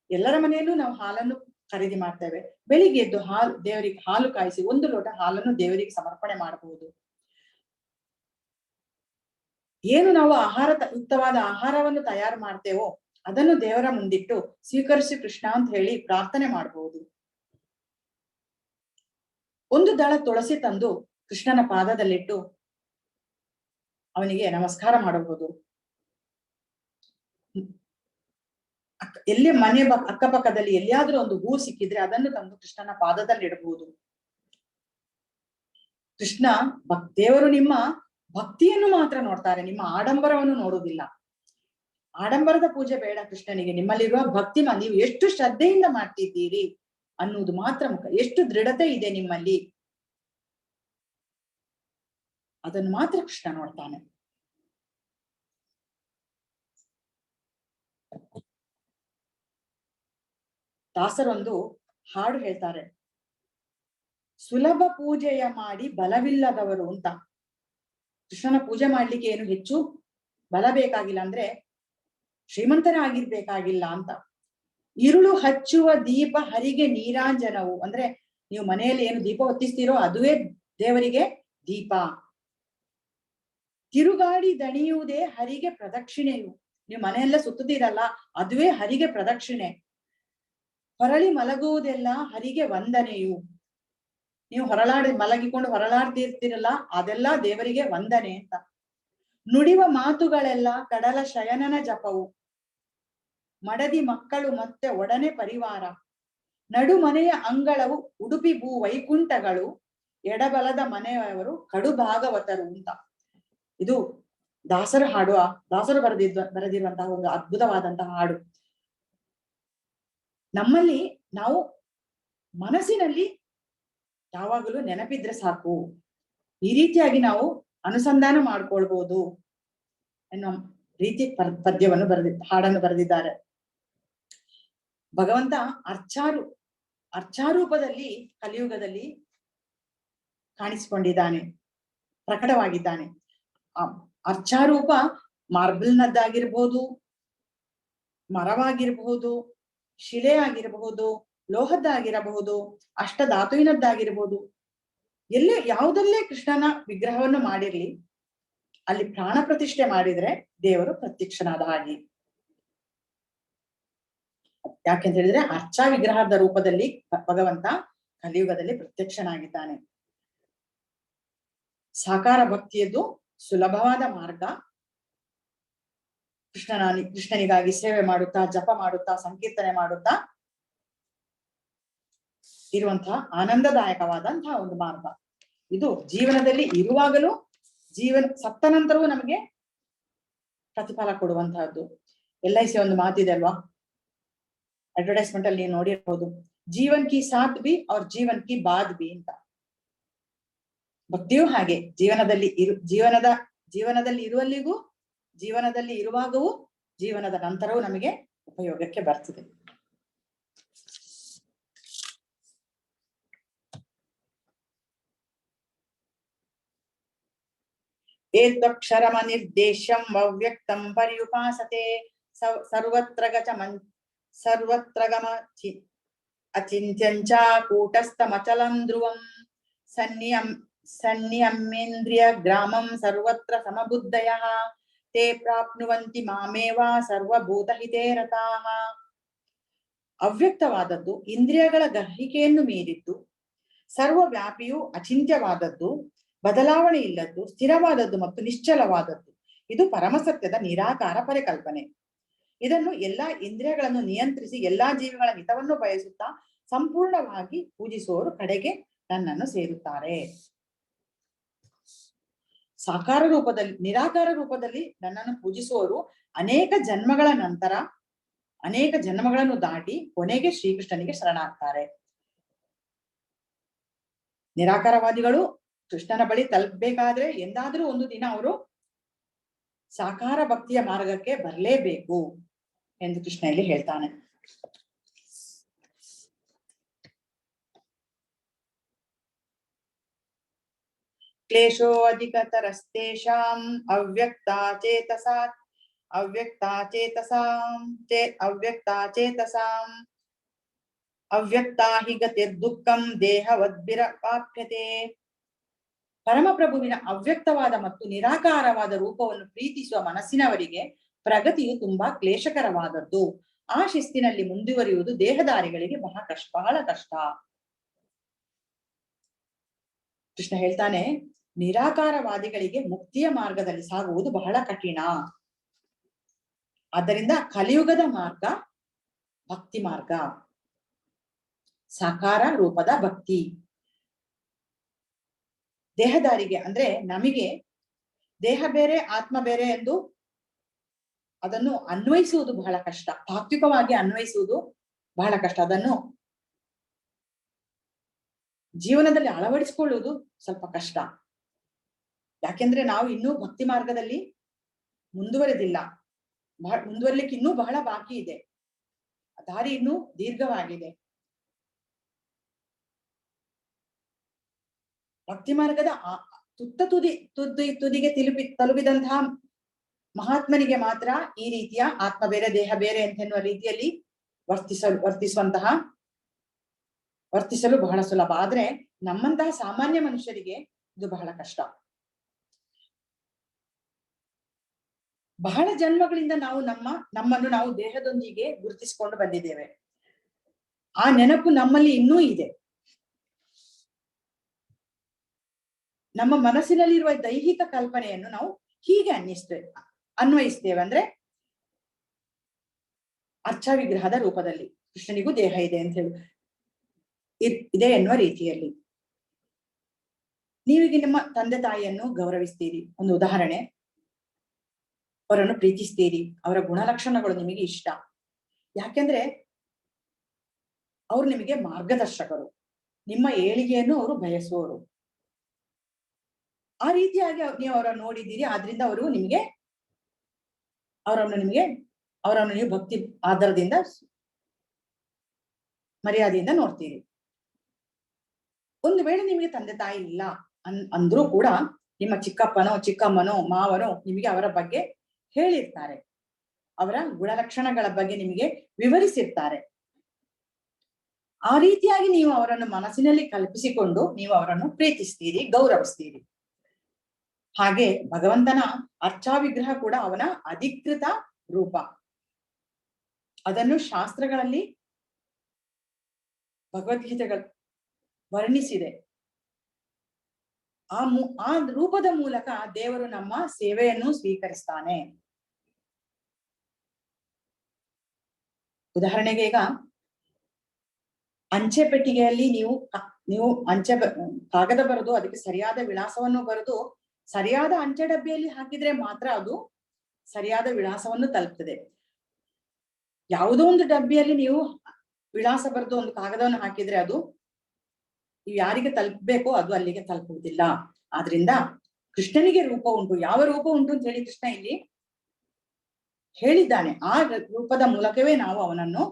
ಎಲ್ಲರ ಮನೆಯಲ್ಲೂ ನಾವು ಹಾಲನ್ನು ಖರೀದಿ ಮಾಡ್ತೇವೆ. ಬೆಳಿಗ್ಗೆ ಎದ್ದು ದೇವರಿಗೆ ಹಾಲು ಕಾಯಿಸಿ ಒಂದು ಲೋಟ ಹಾಲನ್ನು ದೇವರಿಗೆ ಸಮರ್ಪಣೆ ಮಾಡಬಹುದು. ಏನು ನಾವು ಯುಕ್ತವಾದ ಆಹಾರವನ್ನು ತಯಾರು ಮಾಡ್ತೇವೋ ಅದನ್ನು ದೇವರ ಮುಂದಿಟ್ಟು ಸ್ವೀಕರಿಸಿ ಕೃಷ್ಣ ಅಂತ ಹೇಳಿ ಪ್ರಾರ್ಥನೆ ಮಾಡಬಹುದು. ಒಂದು ದಳ ತುಳಸಿ ತಂದು ಕೃಷ್ಣನ ಪಾದದಲ್ಲಿಟ್ಟು ಅವನಿಗೆ ನಮಸ್ಕಾರ ಮಾಡಬಹುದು. ಎಲ್ಲಿ ಮನೆ ಅಕ್ಕಪಕ್ಕದಲ್ಲಿ ಎಲ್ಲಿಯಾದ್ರೂ ಒಂದು ಹೂ ಸಿಕ್ಕಿದ್ರೆ ಅದನ್ನು ತಂದು ಕೃಷ್ಣನ ಪಾದದಲ್ಲಿ ಇಡಬಹುದು. ಕೃಷ್ಣ ದೇವರು ನಿಮ್ಮ ಭಕ್ತಿಯನ್ನು ಮಾತ್ರ ನೋಡ್ತಾರೆ, ನಿಮ್ಮ ಆಡಂಬರವನ್ನು ನೋಡುವುದಿಲ್ಲ. ಆಡಂಬರದ ಪೂಜೆ ಬೇಡ ಕೃಷ್ಣನಿಗೆ. ನಿಮ್ಮಲ್ಲಿರುವ ಭಕ್ತಿ ನೀವು ಎಷ್ಟು ಶ್ರದ್ಧೆಯಿಂದ ಮಾಡ್ತಿದ್ದೀರಿ ಅನ್ನುವುದು ಮಾತ್ರ ಮುಖ್ಯ. ಎಷ್ಟು ದೃಢತೆ ಇದೆ ನಿಮ್ಮಲ್ಲಿ, ಅದನ್ನು ಮಾತ್ರ ಕೃಷ್ಣ ನೋಡ್ತಾನೆ. ದಾಸರೊಂದು ಹಾಡು ಹೇಳ್ತಾರೆ, ಸುಲಭ ಪೂಜೆಯ ಮಾಡಿ ಬಲವಿಲ್ಲದವರು ಅಂತ. ಕೃಷ್ಣನ ಪೂಜೆ ಮಾಡ್ಲಿಕ್ಕೆ ಏನು ಹೆಚ್ಚು ಬಲ ಬೇಕಾಗಿಲ್ಲ, ಅಂದ್ರೆ ಶ್ರೀಮಂತರಾಗಿರ್ಬೇಕಾಗಿಲ್ಲ ಅಂತ. ഇരുಳು ಹಚ್ಚುವ ದೀಪ ಹರಿಗೆ ನೀರಾಂಜನವು, ಅಂದ್ರೆ ನೀವು ಮನೆಯಲ್ಲಿ ಏನು ದೀಪ ಹೊತ್ತಿಸ್ತೀರೋ ಅದುವೇ ದೇವರಿಗೆ ದೀಪ. ತಿರುಗಾಡಿ ದಣಿಯುವುದೇ ಹರಿಗೆ ಪ್ರದಕ್ಷಿಣೆಯು, ನೀವು ಮನೆಯೆಲ್ಲ ಸುತ್ತುತ್ತೀರಲ್ಲ ಅದುವೇ ಹರಿಗೆ ಪ್ರದಕ್ಷಿಣೆ. ಹೊರಳಿ ಮಲಗುವುದೆಲ್ಲ ಹರಿಗೆ ವಂದನೆಯು, ನೀವು ಮಲಗಿಕೊಂಡು ಹೊರಳಾಡ್ತಿರ್ತೀರಲ್ಲ ಅದೆಲ್ಲ ದೇವರಿಗೆ ವಂದನೆ ಅಂತ. ನುಡಿವ ಮಾತುಗಳೆಲ್ಲ ಕಡಲ ಶಯನನ ಜಪವು, ಮಡದಿ ಮಕ್ಕಳು ಮತ್ತೆ ಒಡನೆ ಪರಿವಾರ. ನಡು ಮನೆಯ ಅಂಗಳವು ಉಡುಪಿ ಭೂ ವೈಕುಂಠಗಳು, ಎಡಬಲದ ಮನೆಯವರು ಕಡು ಭಾಗವತರು ಅಂತ. ಇದು ದಾಸರು ಬರೆದಿರುವಂತಹ ಒಂದು ಅದ್ಭುತವಾದಂತಹ ಹಾಡು. ನಮ್ಮಲ್ಲಿ ನಾವು ಮನಸ್ಸಿನಲ್ಲಿ ಯಾವಾಗಲೂ ನೆನಪಿದ್ರೆ ಸಾಕು, ಈ ರೀತಿಯಾಗಿ ನಾವು ಅನುಸಂಧಾನ ಮಾಡ್ಕೊಳ್ಬಹುದು ಅನ್ನೋ ರೀತಿ ಪದ್ಯವನ್ನು ಹಾಡನ್ನು ಬರೆದಿದ್ದಾರೆ. ಭಗವಂತ ಅರ್ಚಾರೂಪದಲ್ಲಿ ಕಲಿಯುಗದಲ್ಲಿ ಕಾಣಿಸಿಕೊಂಡಿದ್ದಾನೆ, ಪ್ರಕಟವಾಗಿದ್ದಾನೆ. ಆ ಅರ್ಚಾರೂಪ ಮಾರ್ಬಲ್ನದ್ದಾಗಿರ್ಬಹುದು, ಮರವಾಗಿರಬಹುದು, ಶಿಲೆ ಆಗಿರಬಹುದು, ಲೋಹದ್ದಾಗಿರಬಹುದು, ಅಷ್ಟಧಾತುವಿನದ್ದಾಗಿರಬಹುದು, ಎಲ್ಲೇ ಯಾವುದಲ್ಲೇ ಕೃಷ್ಣನ ವಿಗ್ರಹವನ್ನು ಮಾಡಿರ್ಲಿ, ಅಲ್ಲಿ ಪ್ರಾಣ ಪ್ರತಿಷ್ಠೆ ಮಾಡಿದ್ರೆ ದೇವರು ಪ್ರತ್ಯಕ್ಷನಾದ ಹಾಗೆ. ಯಾಕೆಂತ ಹೇಳಿದ್ರೆ ಅರ್ಚಾ ವಿಗ್ರಹದ ರೂಪದಲ್ಲಿ ಭಗವಂತ ಕಲಿಯುಗದಲ್ಲಿ ಪ್ರತ್ಯಕ್ಷನಾಗಿದ್ದಾನೆ. ಸಾಕಾರ ಭಕ್ತಿಯದ್ದು ಸುಲಭವಾದ ಮಾರ್ಗ. ಕೃಷ್ಣನಿಗಾಗಿ ಸೇವೆ ಮಾಡುತ್ತಾ, ಜಪ ಮಾಡುತ್ತಾ, ಸಂಕೀರ್ತನೆ ಮಾಡುತ್ತಾ ಇರುವಂತಹ ಆನಂದದಾಯಕವಾದಂತಹ ಒಂದು ಮಾರ್ಗ ಇದು. ಜೀವನದಲ್ಲಿ ಇರುವಾಗಲೂ, ಸತ್ತ ನಂತರವೂ ನಮಗೆ ಪ್ರತಿಫಲ ಕೊಡುವಂತಹದ್ದು. LIC ಒಂದು ಮಾತಿದೆ ಅಲ್ವಾ, ಅಡ್ವರ್ಟೈಸ್ಮೆಂಟ್ ಅಲ್ಲಿ ನೀವು ನೋಡಿರ್ಬಹುದು, ಜೀವನ್ ಕಿ ಸಾಥ್ ಬಿ ಅವ್ರ ಜೀವನ್ ಕಿ ಬಾದ್ ಬಿ ಅಂತ. ಭಕ್ತಿಯೂ ಹಾಗೆ, ಜೀವನದಲ್ಲಿ ಇರುವಲ್ಲಿಗೂ, ಜೀವನದಲ್ಲಿ ಇರುವಾಗವೂ, ಜೀವನದ ನಂತರವೂ ನಮಗೆ ಉಪಯೋಗಕ್ಕೆ ಬರ್ತದೆ. ಏತ್ವಕ್ಷರಮ ನಿರ್ದೇಶಂ ಅವ್ಯಕ್ತಂ ಪರ್ಯುಪಾಸತೆ ಸರ್ವತ್ರಗಮ ಅಚಿಂತ್ಯಂಚ ಕೂಟಸ್ಥಮಚಲಂ ಧ್ರುವಂ ಸನ್ನಿಯಮ್ಯೇಂದ್ರಿಯ ಗ್ರಾಮಂ ಸರ್ವತ್ರ ಸಮಬುದ್ಧಯಃ ತೇ ಪ್ರಾಪ್ನುವಂತಿ ಮಾಮೇವ ಸರ್ವಭೂತಹಿತೇ ರತಾಃ. ಅವ್ಯಕ್ತವಾದದ್ದು, ಇಂದ್ರಿಯಗಳ ಗ್ರಹಿಕೆಯನ್ನು ಮೀರಿದ್ದು, ಸರ್ವವ್ಯಾಪಿಯೂ ಅಚಿಂತ್ಯವಾದದ್ದು, ಬದಲಾವಣೆ ಇಲ್ಲದ್ದು, ಸ್ಥಿರವಾದದ್ದು ಮತ್ತು ನಿಶ್ಚಲವಾದದ್ದು. ಇದು ಪರಮಸತ್ಯದ ನಿರಾಕಾರ ಪರಿಕಲ್ಪನೆ. ಇದನ್ನು ಎಲ್ಲಾ ಇಂದ್ರಿಯಗಳನ್ನು ನಿಯಂತ್ರಿಸಿ ಎಲ್ಲಾ ಜೀವಿಗಳ ಹಿತವನ್ನು ಬಯಸುತ್ತಾ ಸಂಪೂರ್ಣವಾಗಿ ಪೂಜಿಸುವವರು ಕಡೆಗೆ ನನ್ನನ್ನು ಸೇರುತ್ತಾರೆ. ಸಾಕಾರ ರೂಪದಲ್ಲಿ, ನಿರಾಕಾರ ರೂಪದಲ್ಲಿ ನನ್ನನ್ನು ಪೂಜಿಸುವವರು ಅನೇಕ ಜನ್ಮಗಳ ನಂತರ, ಅನೇಕ ಜನ್ಮಗಳನ್ನು ದಾಟಿ ಕೊನೆಗೆ ಶ್ರೀಕೃಷ್ಣನಿಗೆ ಶರಣಾಗ್ತಾರೆ. ನಿರಾಕಾರವಾದಿಗಳು ಕೃಷ್ಣನ ಬಳಿ ತಲುಪಬೇಕಾದ್ರೆ ಎಂದಾದ್ರೂ ಒಂದು ದಿನ ಅವರು ಸಾಕಾರ ಭಕ್ತಿಯ ಮಾರ್ಗಕ್ಕೆ ಬರಲೇಬೇಕು ಎಂದು ಕೃಷ್ಣ ಇಲ್ಲಿ ಹೇಳ್ತಾನೆ. ಕ್ಲೇಶೋ ಅಧಿಕತರಸ್ತೇಷಾಂ ಅವ್ಯಕ್ತಾ ಹಿ ಗತಿರ್ದುಃಖಂ ದೇಹವದ್ಭಿರಪಾಪ್ಯತೆ. ಪರಮಪ್ರಭುವಿನ ಅವ್ಯಕ್ತವಾದ ಮತ್ತು ನಿರಾಕಾರವಾದ ರೂಪವನ್ನು ಪ್ರೀತಿಸುವ ಮನಸ್ಸಿನವರಿಗೆ ಪ್ರಗತಿಯು ತುಂಬಾ ಕ್ಲೇಶಕರವಾದದ್ದು. ಆ ಶಿಸ್ತಿನಲ್ಲಿ ಮುಂದುವರಿಯುವುದು ದೇಹದಾರಿಗಳಿಗೆ ಬಹಳ ಕಷ್ಟ. ಕೃಷ್ಣ ಹೇಳ್ತಾನೆ, ನಿರಾಕಾರವಾದಿಗಳಿಗೆ ಮುಕ್ತಿಯ ಮಾರ್ಗದಲ್ಲಿ ಸಾಗುವುದು ಬಹಳ ಕಠಿಣ. ಆದ್ದರಿಂದ ಕಲಿಯುಗದ ಮಾರ್ಗ ಭಕ್ತಿ ಮಾರ್ಗ, ಸಾಕಾರ ರೂಪದ ಭಕ್ತಿ. ದೇಹದಾರಿಗೆ ಅಂದ್ರೆ ನಮಗೆ ದೇಹ ಬೇರೆ ಆತ್ಮ ಬೇರೆ ಎಂದು ಅದನ್ನು ಅನ್ವಯಿಸುವುದು ಬಹಳ ಕಷ್ಟ, ತಾತ್ವಿಕವಾಗಿ ಅನ್ವಯಿಸುವುದು ಬಹಳ ಕಷ್ಟ. ಅದನ್ನು ಜೀವನದಲ್ಲಿ ಅಳವಡಿಸಿಕೊಳ್ಳುವುದು ಸ್ವಲ್ಪ ಕಷ್ಟ. ಯಾಕೆಂದ್ರೆ ನಾವು ಇನ್ನೂ ಭಕ್ತಿ ಮಾರ್ಗದಲ್ಲಿ ಮುಂದುವರೆದಿಲ್ಲ, ಮುಂದುವರಿಲಿಕ್ಕೆ ಇನ್ನೂ ಬಹಳ ಬಾಕಿ ಇದೆ, ದಾರಿ ಇನ್ನೂ ದೀರ್ಘವಾಗಿದೆ. ಭಕ್ತಿ ಮಾರ್ಗದ ತುದಿಗೆ ತಲುಪಿದಂತಹ ಮಹಾತ್ಮನಿಗೆ ಮಾತ್ರ ಈ ರೀತಿಯ ಆತ್ಮ ಬೇರೆ ದೇಹ ಬೇರೆ ಎಂತೆನ್ನುವ ರೀತಿಯಲ್ಲಿ ವರ್ತಿಸಲು ಬಹಳ ಸುಲಭ. ಆದ್ರೆ ನಮ್ಮಂತಹ ಸಾಮಾನ್ಯ ಮನುಷ್ಯರಿಗೆ ಇದು ಬಹಳ ಕಷ್ಟ. ಬಹಳ ಜನ್ಮಗಳಿಂದ ನಾವು ನಮ್ಮನ್ನು ನಾವು ದೇಹದೊಂದಿಗೆ ಗುರುತಿಸಿಕೊಂಡು ಬಂದಿದ್ದೇವೆ. ಆ ನೆನಪು ನಮ್ಮಲ್ಲಿ ಇನ್ನೂ ಇದೆ. ನಮ್ಮ ಮನಸ್ಸಿನಲ್ಲಿರುವ ದೈಹಿಕ ಕಲ್ಪನೆಯನ್ನು ನಾವು ಹೀಗೆ ಅನ್ವಯಿಸ್ತೇವೆ. ಅಂದ್ರೆ ಅರ್ಚಾ ವಿಗ್ರಹದ ರೂಪದಲ್ಲಿ ಕೃಷ್ಣನಿಗೂ ದೇಹ ಇದೆ ಅಂತ ಹೇಳಿ ಇದೆ ಎನ್ನುವ ರೀತಿಯಲ್ಲಿ. ನೀವೀಗ ನಿಮ್ಮ ತಂದೆ ತಾಯಿಯನ್ನು ಗೌರವಿಸ್ತೀರಿ, ಒಂದು ಉದಾಹರಣೆ, ಅವರನ್ನು ಪ್ರೀತಿಸ್ತೀರಿ, ಅವರ ಗುಣಲಕ್ಷಣಗಳು ನಿಮಗೆ ಇಷ್ಟ. ಯಾಕೆಂದ್ರೆ ಅವರು ನಿಮಗೆ ಮಾರ್ಗದರ್ಶಕರು, ನಿಮ್ಮ ಏಳಿಗೆಯನ್ನು ಅವರು ಬಯಸುವವರು. ಆ ರೀತಿಯಾಗಿ ನೀವು ಅವರನ್ನು ನೋಡಿದ್ದೀರಿ, ಆದ್ರಿಂದ ಅವರನ್ನು ನೀವು ಭಕ್ತಿ ಆಧಾರದಿಂದ ಮರ್ಯಾದೆಯಿಂದ ನೋಡ್ತೀರಿ. ಒಂದು ವೇಳೆ ನಿಮಗೆ ತಂದೆ ತಾಯಿ ಇಲ್ಲ ಅಂದ್ರೂ ಕೂಡ ನಿಮ್ಮ ಚಿಕ್ಕಪ್ಪನೋ ಚಿಕ್ಕಮ್ಮನೋ ಮಾವನೋ ನಿಮಗೆ ಅವರ ಬಗ್ಗೆ ಹೇಳಿರ್ತಾರೆ, ಅವರ ಗುಣಲಕ್ಷಣಗಳ ಬಗ್ಗೆ ನಿಮಗೆ ವಿವರಿಸಿರ್ತಾರೆ. ಆ ರೀತಿಯಾಗಿ ನೀವು ಅವರನ್ನು ಮನಸ್ಸಿನಲ್ಲಿ ಕಲ್ಪಿಸಿಕೊಂಡು ನೀವು ಅವರನ್ನು ಪ್ರೀತಿಸ್ತೀರಿ, ಗೌರವಿಸ್ತೀರಿ. ಹಾಗೆ ಭಗವಂತನ ಅರ್ಚಾ ವಿಗ್ರಹ ಕೂಡ ಅವನ ಅಧಿಕೃತ ರೂಪ. ಅದನ್ನು ಶಾಸ್ತ್ರಗಳಲ್ಲಿ ಭಗವದ್ಗೀತೆಗಳು ವರ್ಣಿಸಿದೆ. ಆ ರೂಪದ ಮೂಲಕ ದೇವರು ನಮ್ಮ ಸೇವೆಯನ್ನು ಸ್ವೀಕರಿಸ್ತಾನೆ. ಉದಾಹರಣೆಗೆ ಈಗ ಅಂಚೆ ಪೆಟ್ಟಿಗೆಯಲ್ಲಿ ನೀವು ಕಾಗದ ಬರೆದು ಅದಕ್ಕೆ ಸರಿಯಾದ ವಿಳಾಸವನ್ನು ಬರೆದು ಸರಿಯಾದ ಅಂಚೆ ಡಬ್ಬಿಯಲ್ಲಿ ಹಾಕಿದ್ರೆ ಮಾತ್ರ ಅದು ಸರಿಯಾದ ವಿಳಾಸವನ್ನು ತಲುಪ್ತದೆ. ಯಾವುದೋ ಒಂದು ಡಬ್ಬಿಯಲ್ಲಿ ನೀವು ವಿಳಾಸ ಬರೆದು ಒಂದು ಕಾಗದವನ್ನು ಹಾಕಿದ್ರೆ ಅದು ಯಾರಿಗೆ ತಲುಪಬೇಕೋ ಅದು ಅಲ್ಲಿಗೆ ತಲುಪುವುದಿಲ್ಲ. ಆದ್ರಿಂದ ಕೃಷ್ಣನಿಗೆ ರೂಪ ಉಂಟು. ಯಾವ ರೂಪ ಉಂಟು ಅಂತ ಹೇಳಿ ಕೃಷ್ಣ ಇಲ್ಲಿ ಹೇಳಿದ್ದಾನೆ. ಆ ರೂಪದ ಮೂಲಕವೇ ನಾವು ಅವನನ್ನು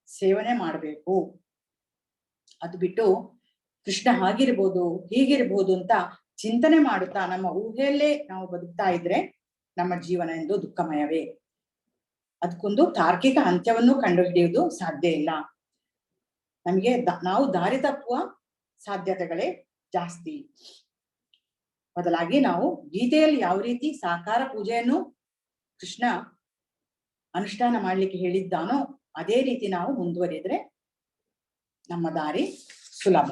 ಸೇವನೆ ಮಾಡಬೇಕು. ಅದು ಬಿಟ್ಟು ಕೃಷ್ಣ ಹಾಗಿರ್ಬೋದು ಹೀಗಿರ್ಬೋದು ಅಂತ ಚಿಂತನೆ ಮಾಡುತ್ತಾ ನಮ್ಮ ಊಹೆಯಲ್ಲೇ ನಾವು ಬದುಕ್ತಾ ಇದ್ರೆ ನಮ್ಮ ಜೀವನ ಎಂದು ದುಃಖಮಯವೇ. ಅದಕ್ಕೊಂದು ತಾರ್ಕಿಕ ಅಂತ್ಯವನ್ನು ಕಂಡುಹಿಡಿಯುವುದು ಸಾಧ್ಯ ಇಲ್ಲ. ನಮಗೆ ನಾವು ದಾರಿ ತಪ್ಪುವ ಸಾಧ್ಯತೆಗಳೇ ಜಾಸ್ತಿ. ಬದಲಾಗಿ ನಾವು ಗೀತೆಯಲ್ಲಿ ಯಾವ ರೀತಿ ಸಾಕಾರ ಪೂಜೆಯನ್ನು ಕೃಷ್ಣ ಅನುಷ್ಠಾನ ಮಾಡ್ಲಿಕ್ಕೆ ಹೇಳಿದ್ದಾನೋ ಅದೇ ರೀತಿ ನಾವು ಮುಂದುವರಿದ್ರೆ ನಮ್ಮ ದಾರಿ ಸುಲಭ.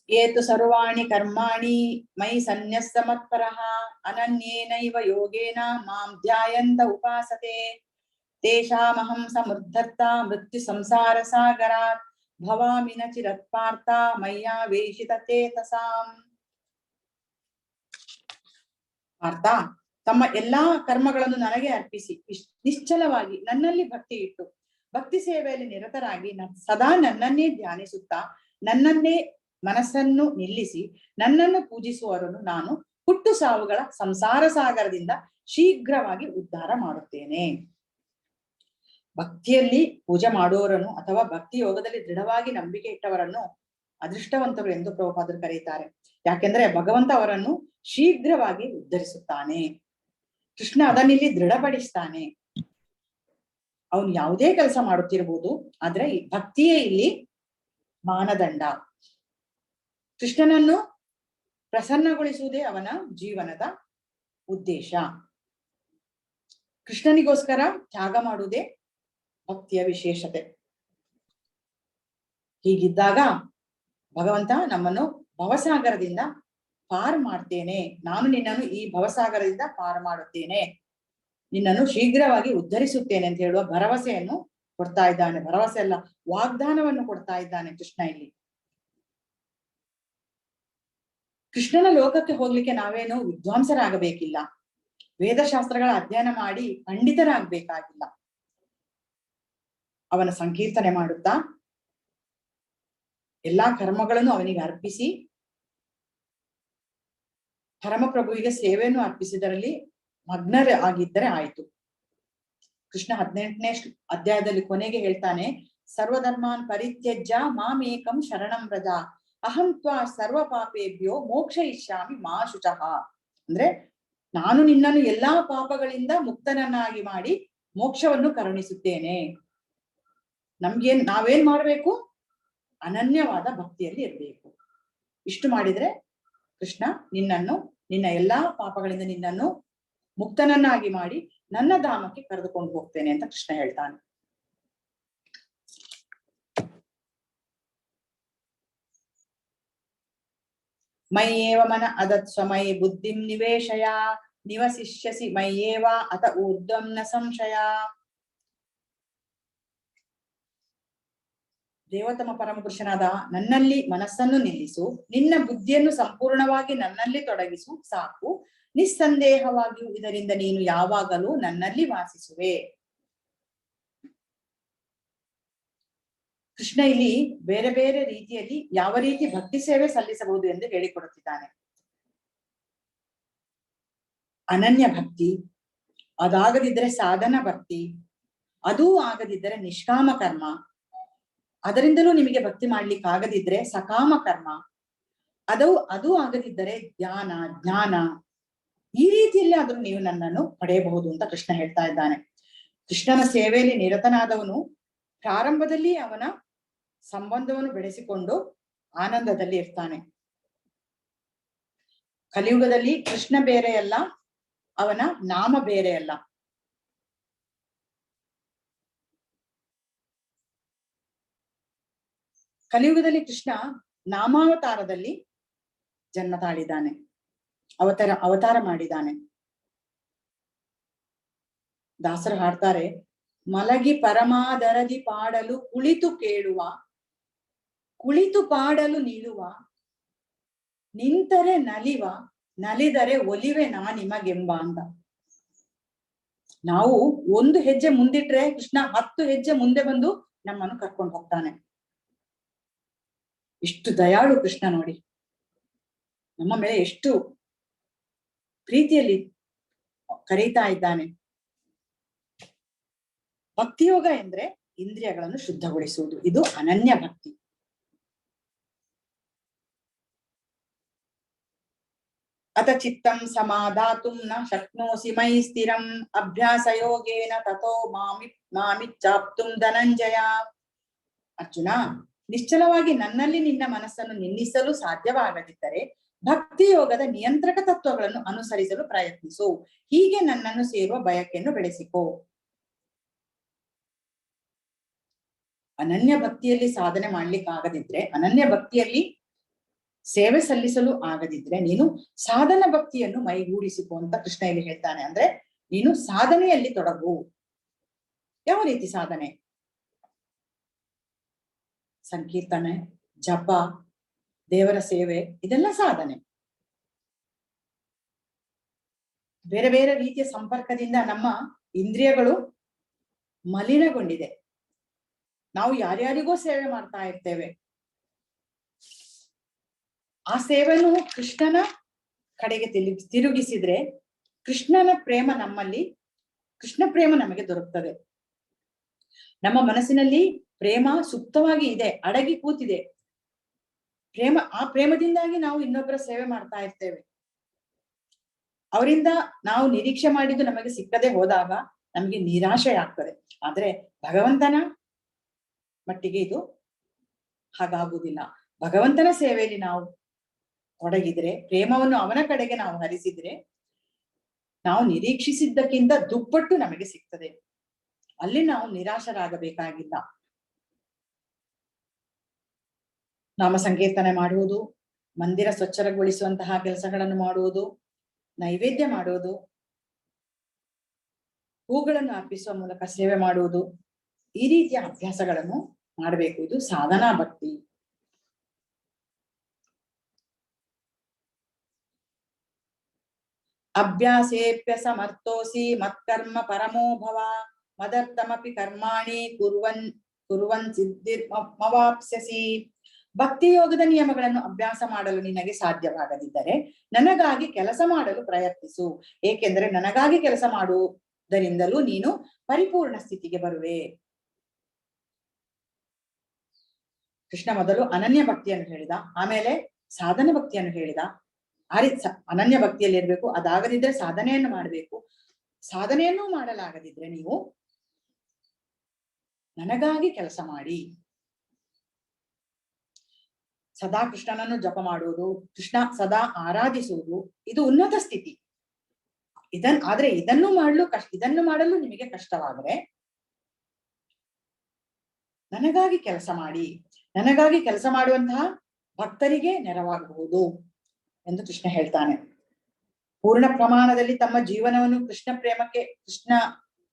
ಏತು ಸರ್ವಾಣಿ ಕರ್ಮಾಣಿ ಮೈ ಸನ್ಯಸ್ತ ಮತ್ಪರಃ ಅನನ್ಯೇನೈವ ಯೋಗೇನ ಮಾಂ ಧ್ಯಾಯಂತ ಉಪಾಸತೆ ತೇಷಾಮಹಂ ಸಮುದ್ಧರ್ತ ಮೃತ್ಯು ಸಂಸಾರ ಸಾಗರಾತ್ ಭವಾಮಿ ನ ಚಿರತ್ಪಾರ್ಥ ಮಯ್ಯಾ ವೇಷಿತ ಚೇತಸಾಂ. ಪಾರ್ಥ, ತಮ್ಮ ಎಲ್ಲಾ ಕರ್ಮಗಳನ್ನು ನನಗೆ ಅರ್ಪಿಸಿ ನಿಶ್ಚಲವಾಗಿ ನನ್ನಲ್ಲಿ ಭಕ್ತಿ ಇಟ್ಟು ಭಕ್ತಿ ಸೇವೆಯಲ್ಲಿ ನಿರತರಾಗಿ ಸದಾ ನನ್ನನ್ನೇ ಧ್ಯಾನಿಸುತ್ತಾ ನನ್ನನ್ನೇ ಮನಸ್ಸನ್ನು ನಿಲ್ಲಿಸಿ ನನ್ನನ್ನು ಪೂಜಿಸುವವರನ್ನು ನಾನು ಹುಟ್ಟು ಸಾವುಗಳ ಸಂಸಾರ ಸಾಗರದಿಂದ ಶೀಘ್ರವಾಗಿ ಉದ್ಧಾರ ಮಾಡುತ್ತೇನೆ. ಭಕ್ತಿಯಲ್ಲಿ ಪೂಜೆ ಮಾಡುವವರನ್ನು ಅಥವಾ ಭಕ್ತಿ ಯೋಗದಲ್ಲಿ ದೃಢವಾಗಿ ನಂಬಿಕೆ ಇಟ್ಟವರನ್ನು ಅದೃಷ್ಟವಂತರು ಎಂದು ಪ್ರಭುಪಾದರು ಕರೆಯುತ್ತಾರೆ. ಯಾಕೆಂದ್ರೆ ಭಗವಂತ ಅವರನ್ನು ಶೀಘ್ರವಾಗಿ ಉದ್ಧರಿಸುತ್ತಾನೆ. ಕೃಷ್ಣ ಅದನ್ನಿಲ್ಲಿ ದೃಢಪಡಿಸ್ತಾನೆ. ಅವನು ಯಾವುದೇ ಕೆಲಸ ಮಾಡುತ್ತಿರಬಹುದು, ಆದ್ರೆ ಭಕ್ತಿಯೇ ಇಲ್ಲಿ ಮಾನದಂಡ. ಕೃಷ್ಣನನ್ನು ಪ್ರಸನ್ನಗೊಳಿಸುವುದೇ ಅವನ ಜೀವನದ ಉದ್ದೇಶ. ಕೃಷ್ಣನಿಗೋಸ್ಕರ ತ್ಯಾಗ ಮಾಡುವುದೇ ಭಕ್ತಿಯ ವಿಶೇಷತೆ. ಹೀಗಿದ್ದಾಗ ಭಗವಂತ ನಮ್ಮನ್ನು ಭವಸಾಗರದಿಂದ ಪಾರು ಮಾಡ್ತೇನೆ, ನಾನು ನಿನ್ನನ್ನು ಈ ಭವಸಾಗರದಿಂದ ಪಾರು ಮಾಡುತ್ತೇನೆ, ನಿನ್ನನ್ನು ಶೀಘ್ರವಾಗಿ ಉದ್ಧರಿಸುತ್ತೇನೆ ಅಂತ ಹೇಳುವ ಭರವಸೆಯನ್ನು ಕೊಡ್ತಾ ಇದ್ದಾನೆ. ಭರವಸೆ ಅಲ್ಲ, ವಾಗ್ದಾನವನ್ನು ಕೊಡ್ತಾ ಇದ್ದಾನೆ ಕೃಷ್ಣ ಇಲ್ಲಿ. ಕೃಷ್ಣನ ಲೋಕಕ್ಕೆ ಹೋಗ್ಲಿಕ್ಕೆ ನಾವೇನು ವಿದ್ವಾಂಸರಾಗಬೇಕಿಲ್ಲ, ವೇದಶಾಸ್ತ್ರಗಳ ಅಧ್ಯಯನ ಮಾಡಿ ಪಂಡಿತರಾಗಬೇಕಾಗಿಲ್ಲ. ಅವನ ಸಂಕೀರ್ತನೆ ಮಾಡುತ್ತಾ ಎಲ್ಲಾ ಕರ್ಮಗಳನ್ನು ಅವನಿಗೆ ಅರ್ಪಿಸಿ ಪರಮಪ್ರಭುವಿಗೆ ಸೇವೆಯನ್ನು ಅರ್ಪಿಸಿದರಲ್ಲಿ ಮಗ್ನರ ಆಗಿದ್ದರೆ ಆಯ್ತು. ಕೃಷ್ಣ 18ನೇ ಅಧ್ಯಾಯದಲ್ಲಿ ಕೊನೆಗೆ ಹೇಳ್ತಾನೆ, ಸರ್ವಧರ್ಮಾನ್ ಪರಿತ್ಯಜ್ಯ ಮಾಮೇಕಂ ಶರಣಂ ವ್ರಜ ಅಹಂ ತ್ವಾ ಸರ್ವ ಪಾಪೇಭ್ಯೋ ಮೋಕ್ಷ ಇಷ್ಯಾಮಿ ಮಾ ಶುಚಃ. ಅಂದ್ರೆ ನಾನು ನಿನ್ನನ್ನು ಎಲ್ಲಾ ಪಾಪಗಳಿಂದ ಮುಕ್ತನನ್ನಾಗಿ ಮಾಡಿ ಮೋಕ್ಷವನ್ನು ಕರುಣಿಸುತ್ತೇನೆ. ನಾವೇನ್ ಮಾಡ್ಬೇಕು? ಅನನ್ಯವಾದ ಭಕ್ತಿಯಲ್ಲಿ ಇರಬೇಕು. ಇಷ್ಟು ಮಾಡಿದ್ರೆ ಕೃಷ್ಣ ನಿನ್ನ ಎಲ್ಲಾ ಪಾಪಗಳಿಂದ ನಿನ್ನನ್ನು ಮುಕ್ತನನ್ನಾಗಿ ಮಾಡಿ ನನ್ನ ಧಾಮಕ್ಕೆ ಕರೆದುಕೊಂಡು ಹೋಗ್ತೇನೆ ಅಂತ ಕೃಷ್ಣ ಹೇಳ್ತಾನೆ. ಮಯ್ಯೇವ ಮನ ಅದತ್ಸ್ವ ಮಯಿ ಬುದ್ಧಿಂ ನಿವೇಶಯ ನಿವಸಿಷ್ಯಸಿ ಮಯ್ಯೇವ ಅತ ಊರ್ಧ್ವಂ ನ ಸಂಶಯ. ದೇವತಮ ಪರಮಪುರುಷನಾದ ನನ್ನಲ್ಲಿ ಮನಸ್ಸನ್ನು ನಿಲ್ಲಿಸು, ನಿನ್ನ ಬುದ್ಧಿಯನ್ನು ಸಂಪೂರ್ಣವಾಗಿ ನನ್ನಲ್ಲಿ ತೊಡಗಿಸು, ಸಾಕು. ನಿಸ್ಸಂದೇಹವಾಗಿಯೂ ಇದರಿಂದ ನೀನು ಯಾವಾಗಲೂ ನನ್ನಲ್ಲಿ ವಾಸಿಸುವೆ. ಕೃಷ್ಣ ಇಲ್ಲಿ ಬೇರೆ ಬೇರೆ ರೀತಿಯಲ್ಲಿ ಯಾವ ರೀತಿ ಭಕ್ತಿ ಸೇವೆ ಸಲ್ಲಿಸಬಹುದು ಎಂದು ಹೇಳಿಕೊಡುತ್ತಿದ್ದಾನೆ. ಅನನ್ಯ ಭಕ್ತಿ, ಅದಾಗದಿದ್ದರೆ ಸಾಧನ ಭಕ್ತಿ, ಅದೂ ಆಗದಿದ್ದರೆ ನಿಷ್ಕಾಮ ಕರ್ಮ, ಅದರಿಂದಲೂ ನಿಮಗೆ ಭಕ್ತಿ ಮಾಡ್ಲಿಕ್ಕೆ ಆಗದಿದ್ರೆ ಸಕಾಮ ಕರ್ಮ, ಅದು ಆಗದಿದ್ದರೆ ಧ್ಯಾನ, ಜ್ಞಾನ, ಈ ರೀತಿಯಲ್ಲಿ ಆದ್ರೂ ನೀವು ನನ್ನನ್ನು ಪಡೆಯಬಹುದು ಅಂತ ಕೃಷ್ಣ ಹೇಳ್ತಾ ಇದ್ದಾನೆ. ಕೃಷ್ಣನ ಸೇವೆಯಲ್ಲಿ ನಿರತನಾದವನು ಪ್ರಾರಂಭದಲ್ಲಿ ಅವನ ಸಂಬಂಧವನ್ನು ಬೆಳೆಸಿಕೊಂಡು ಆನಂದದಲ್ಲಿ ಇರ್ತಾನೆ. ಕಲಿಯುಗದಲ್ಲಿ ಕೃಷ್ಣ ಬೇರೆ ಅಲ್ಲ, ಅವನ ನಾಮ ಬೇರೆ ಅಲ್ಲ. ಕಲಿಯುಗದಲ್ಲಿ ಕೃಷ್ಣ ನಾಮಾವತಾರದಲ್ಲಿ ಜನ್ಮ ತಾಳಿದ್ದಾನೆ, ಅವತಾರ ಮಾಡಿದ್ದಾನೆ. ದಾಸರು ಹಾಡ್ತಾರೆ, ಮಲಗಿ ಪರಮಾದರದಿ ಪಾಡಲು ಕುಳಿತು ಪಾಡಲು ನಿಲ್ಲುವ, ನಿಂತರೆ ನಲಿದರೆ ಒಲಿವೆ ನಿಮಗೆಂಬ ಅಂತ. ನಾವು ಒಂದು ಹೆಜ್ಜೆ ಮುಂದಿಟ್ರೆ ಕೃಷ್ಣ 10 ಹೆಜ್ಜೆ ಮುಂದೆ ಬಂದು ನಮ್ಮನ್ನು ಕರ್ಕೊಂಡು ಹೋಗ್ತಾನೆ. ಇಷ್ಟು ದಯಾಳು ಕೃಷ್ಣ ನೋಡಿ, ನಮ್ಮ ಮೇಲೆ ಎಷ್ಟು ಪ್ರೀತಿಯಲ್ಲಿ ಕರೀತಾ ಇದ್ದಾನೆ. ಭಕ್ತಿಯೋಗ ಎಂದ್ರೆ ಇಂದ್ರಿಯಗಳನ್ನು ಶುದ್ಧಗೊಳಿಸುವುದು, ಇದು ಅನನ್ಯ ಭಕ್ತಿ. ಅತ ಚಿತ್ತಂ ಸಮಾಧಾತುಂ ನ ಶಕ್ನೋಸಿ ಮೈ ಸ್ಥಿರಂ ಅಭ್ಯಾಸ ಯೋಗೇನ ತಥೋ ಮಾಮಿಚ್ಚಾಪ್ತುಂ ಧನಂಜಯ. ಅರ್ಜುನ, ನಿಶ್ಚಲವಾಗಿ ನನ್ನಲ್ಲಿ ನಿನ್ನ ಮನಸ್ಸನ್ನು ನಿಲ್ಲಿಸಲು ಸಾಧ್ಯವಾಗದಿದ್ದರೆ ಭಕ್ತಿ ಯೋಗದ ನಿಯಂತ್ರಕ ತತ್ವಗಳನ್ನು ಅನುಸರಿಸಲು ಪ್ರಯತ್ನಿಸು. ಹೀಗೆ ನನ್ನನ್ನು ಸೇರುವ ಬಯಕೆಯನ್ನು ಬೆಳೆಸಿಕೋ. ಅನನ್ಯ ಭಕ್ತಿಯಲ್ಲಿ ಸಾಧನೆ ಮಾಡ್ಲಿಕ್ಕಾಗದಿದ್ರೆ, ಅನನ್ಯ ಭಕ್ತಿಯಲ್ಲಿ ಸೇವೆ ಸಲ್ಲಿಸಲು ಆಗದಿದ್ರೆ ನೀನು ಸಾಧನ ಭಕ್ತಿಯನ್ನು ಮೈಗೂಡಿಸಿಕೊ ಅಂತ ಕೃಷ್ಣ ಇಲ್ಲಿ ಹೇಳ್ತಾನೆ. ಅಂದ್ರೆ ನೀನು ಸಾಧನೆಯಲ್ಲಿ ತೊಡಗು. ಯಾವ ರೀತಿ ಸಾಧನೆ? ಸಂಕೀರ್ತನೆ, ಜಪ, ದೇವರ ಸೇವೆ, ಇದೆಲ್ಲ ಸಾಧನೆ. ಬೇರೆ ಬೇರೆ ರೀತಿಯ ಸಂಪರ್ಕದಿಂದ ನಮ್ಮ ಇಂದ್ರಿಯಗಳು ಮಲಿನಗೊಂಡಿದೆ. ನಾವು ಯಾರ್ಯಾರಿಗೋ ಸೇವೆ ಮಾಡ್ತಾ ಇರ್ತೇವೆ. ಆ ಸೇವೆಯನ್ನು ಕೃಷ್ಣನ ಕಡೆಗೆ ತಿರುಗಿಸಿದ್ರೆ ಕೃಷ್ಣನ ಪ್ರೇಮ ನಮ್ಮಲ್ಲಿ, ಕೃಷ್ಣ ಪ್ರೇಮ ನಮಗೆ ದೊರಕ್ತದೆ. ನಮ್ಮ ಮನಸ್ಸಿನಲ್ಲಿ ಪ್ರೇಮ ಸುಪ್ತವಾಗಿ ಇದೆ, ಅಡಗಿ ಕೂತಿದೆ. ಆ ಪ್ರೇಮದಿಂದಾಗಿ ನಾವು ಇನ್ನೊಬ್ಬರ ಸೇವೆ ಮಾಡ್ತಾ ಇರ್ತೇವೆ. ಅವರಿಂದ ನಾವು ನಿರೀಕ್ಷೆ ಮಾಡಿದ್ದು ನಮಗೆ ಸಿಕ್ಕದೆ ಹೋದಾಗ ನಮಗೆ ನಿರಾಶೆ ಆಗ್ತದೆ. ಆದ್ರೆ ಭಗವಂತನ ಮಟ್ಟಿಗೆ ಇದು ಹಾಗಾಗುವುದಿಲ್ಲ. ಭಗವಂತನ ಸೇವೆಯಲ್ಲಿ ನಾವು ತೊಡಗಿದ್ರೆ, ಪ್ರೇಮವನ್ನು ಅವನ ಕಡೆಗೆ ನಾವು ಹರಿಸಿದ್ರೆ, ನಾವು ನಿರೀಕ್ಷಿಸಿದ್ದಕ್ಕಿಂತ ದುಪ್ಪಟ್ಟು ನಮಗೆ ಸಿಗ್ತದೆ. ಅಲ್ಲಿ ನಾವು ನಿರಾಶರಾಗಬೇಕಾಗಿಲ್ಲ. ನಾಮ ಸಂಕೀರ್ತನೆ ಮಾಡುವುದು, ಮಂದಿರ ಸ್ವಚ್ಛಗೊಳಿಸುವಂತಹ ಕೆಲಸಗಳನ್ನು ಮಾಡುವುದು, ನೈವೇದ್ಯ ಮಾಡುವುದು, ಹೂಗಳನ್ನು ಅರ್ಪಿಸುವ ಮೂಲಕ ಸೇವೆ ಮಾಡುವುದು, ಈ ರೀತಿಯ ಅಭ್ಯಾಸಗಳನ್ನು ಮಾಡಬೇಕು. ಇದು ಸಾಧನಾ ಭಕ್ತಿ. ಅಭ್ಯಾಸೇಪ್ಯ ಸಮರ್ಥೋಸಿ ಮತ್ಕರ್ಮ ಪರಮೋ ಭವ ಮದರ್ಥಮಪಿ ಕರ್ಮಾಣಿ ಕುರುವನ್ ಸಿದ್ಧಿರ್ಮವಾಪ್ಸ್ಯಸಿ. ಭಕ್ತಿ ಯೋಗದ ನಿಯಮಗಳನ್ನು ಅಭ್ಯಾಸ ಮಾಡಲು ನಿನಗೆ ಸಾಧ್ಯವಾಗದಿದ್ದರೆ ನನಗಾಗಿ ಕೆಲಸ ಮಾಡಲು ಪ್ರಯತ್ನಿಸು. ಏಕೆಂದರೆ ನನಗಾಗಿ ಕೆಲಸ ಮಾಡುವುದರಿಂದಲೂ ನೀನು ಪರಿಪೂರ್ಣ ಸ್ಥಿತಿಗೆ ಬರುವೆ. ಕೃಷ್ಣ ಮೊದಲು ಅನನ್ಯ ಭಕ್ತಿಯನ್ನು ಹೇಳಿದ, ಆಮೇಲೆ ಸಾಧನ ಭಕ್ತಿಯನ್ನು ಹೇಳಿದ. ಅನನ್ಯ ಭಕ್ತಿಯಲ್ಲಿ ಇರ್ಬೇಕು. ಅದಾಗದಿದ್ರೆ ಸಾಧನೆಯನ್ನು ಮಾಡಬೇಕು. ಸಾಧನೆಯನ್ನು ಮಾಡಲಾಗದಿದ್ರೆ ನೀವು ನನಗಾಗಿ ಕೆಲಸ ಮಾಡಿ. ಸದಾ ಕೃಷ್ಣನನ್ನು ಜಪ ಮಾಡುವುದು, ಕೃಷ್ಣ ಸದಾ ಆರಾಧಿಸುವುದು, ಇದು ಉನ್ನತ ಸ್ಥಿತಿ. ಆದ್ರೆ ಇದನ್ನು ಮಾಡಲು ನಿಮಗೆ ಕಷ್ಟವಾದರೆ ನನಗಾಗಿ ಕೆಲಸ ಮಾಡಿ. ನನಗಾಗಿ ಕೆಲಸ ಮಾಡುವಂತಹ ಭಕ್ತರಿಗೆ ನೆರವಾಗಬಹುದು ಎಂದು ಕೃಷ್ಣ ಹೇಳ್ತಾನೆ. ಪೂರ್ಣ ಪ್ರಮಾಣದಲ್ಲಿ ತಮ್ಮ ಜೀವನವನ್ನು ಕೃಷ್ಣ ಪ್ರೇಮಕ್ಕೆ, ಕೃಷ್ಣ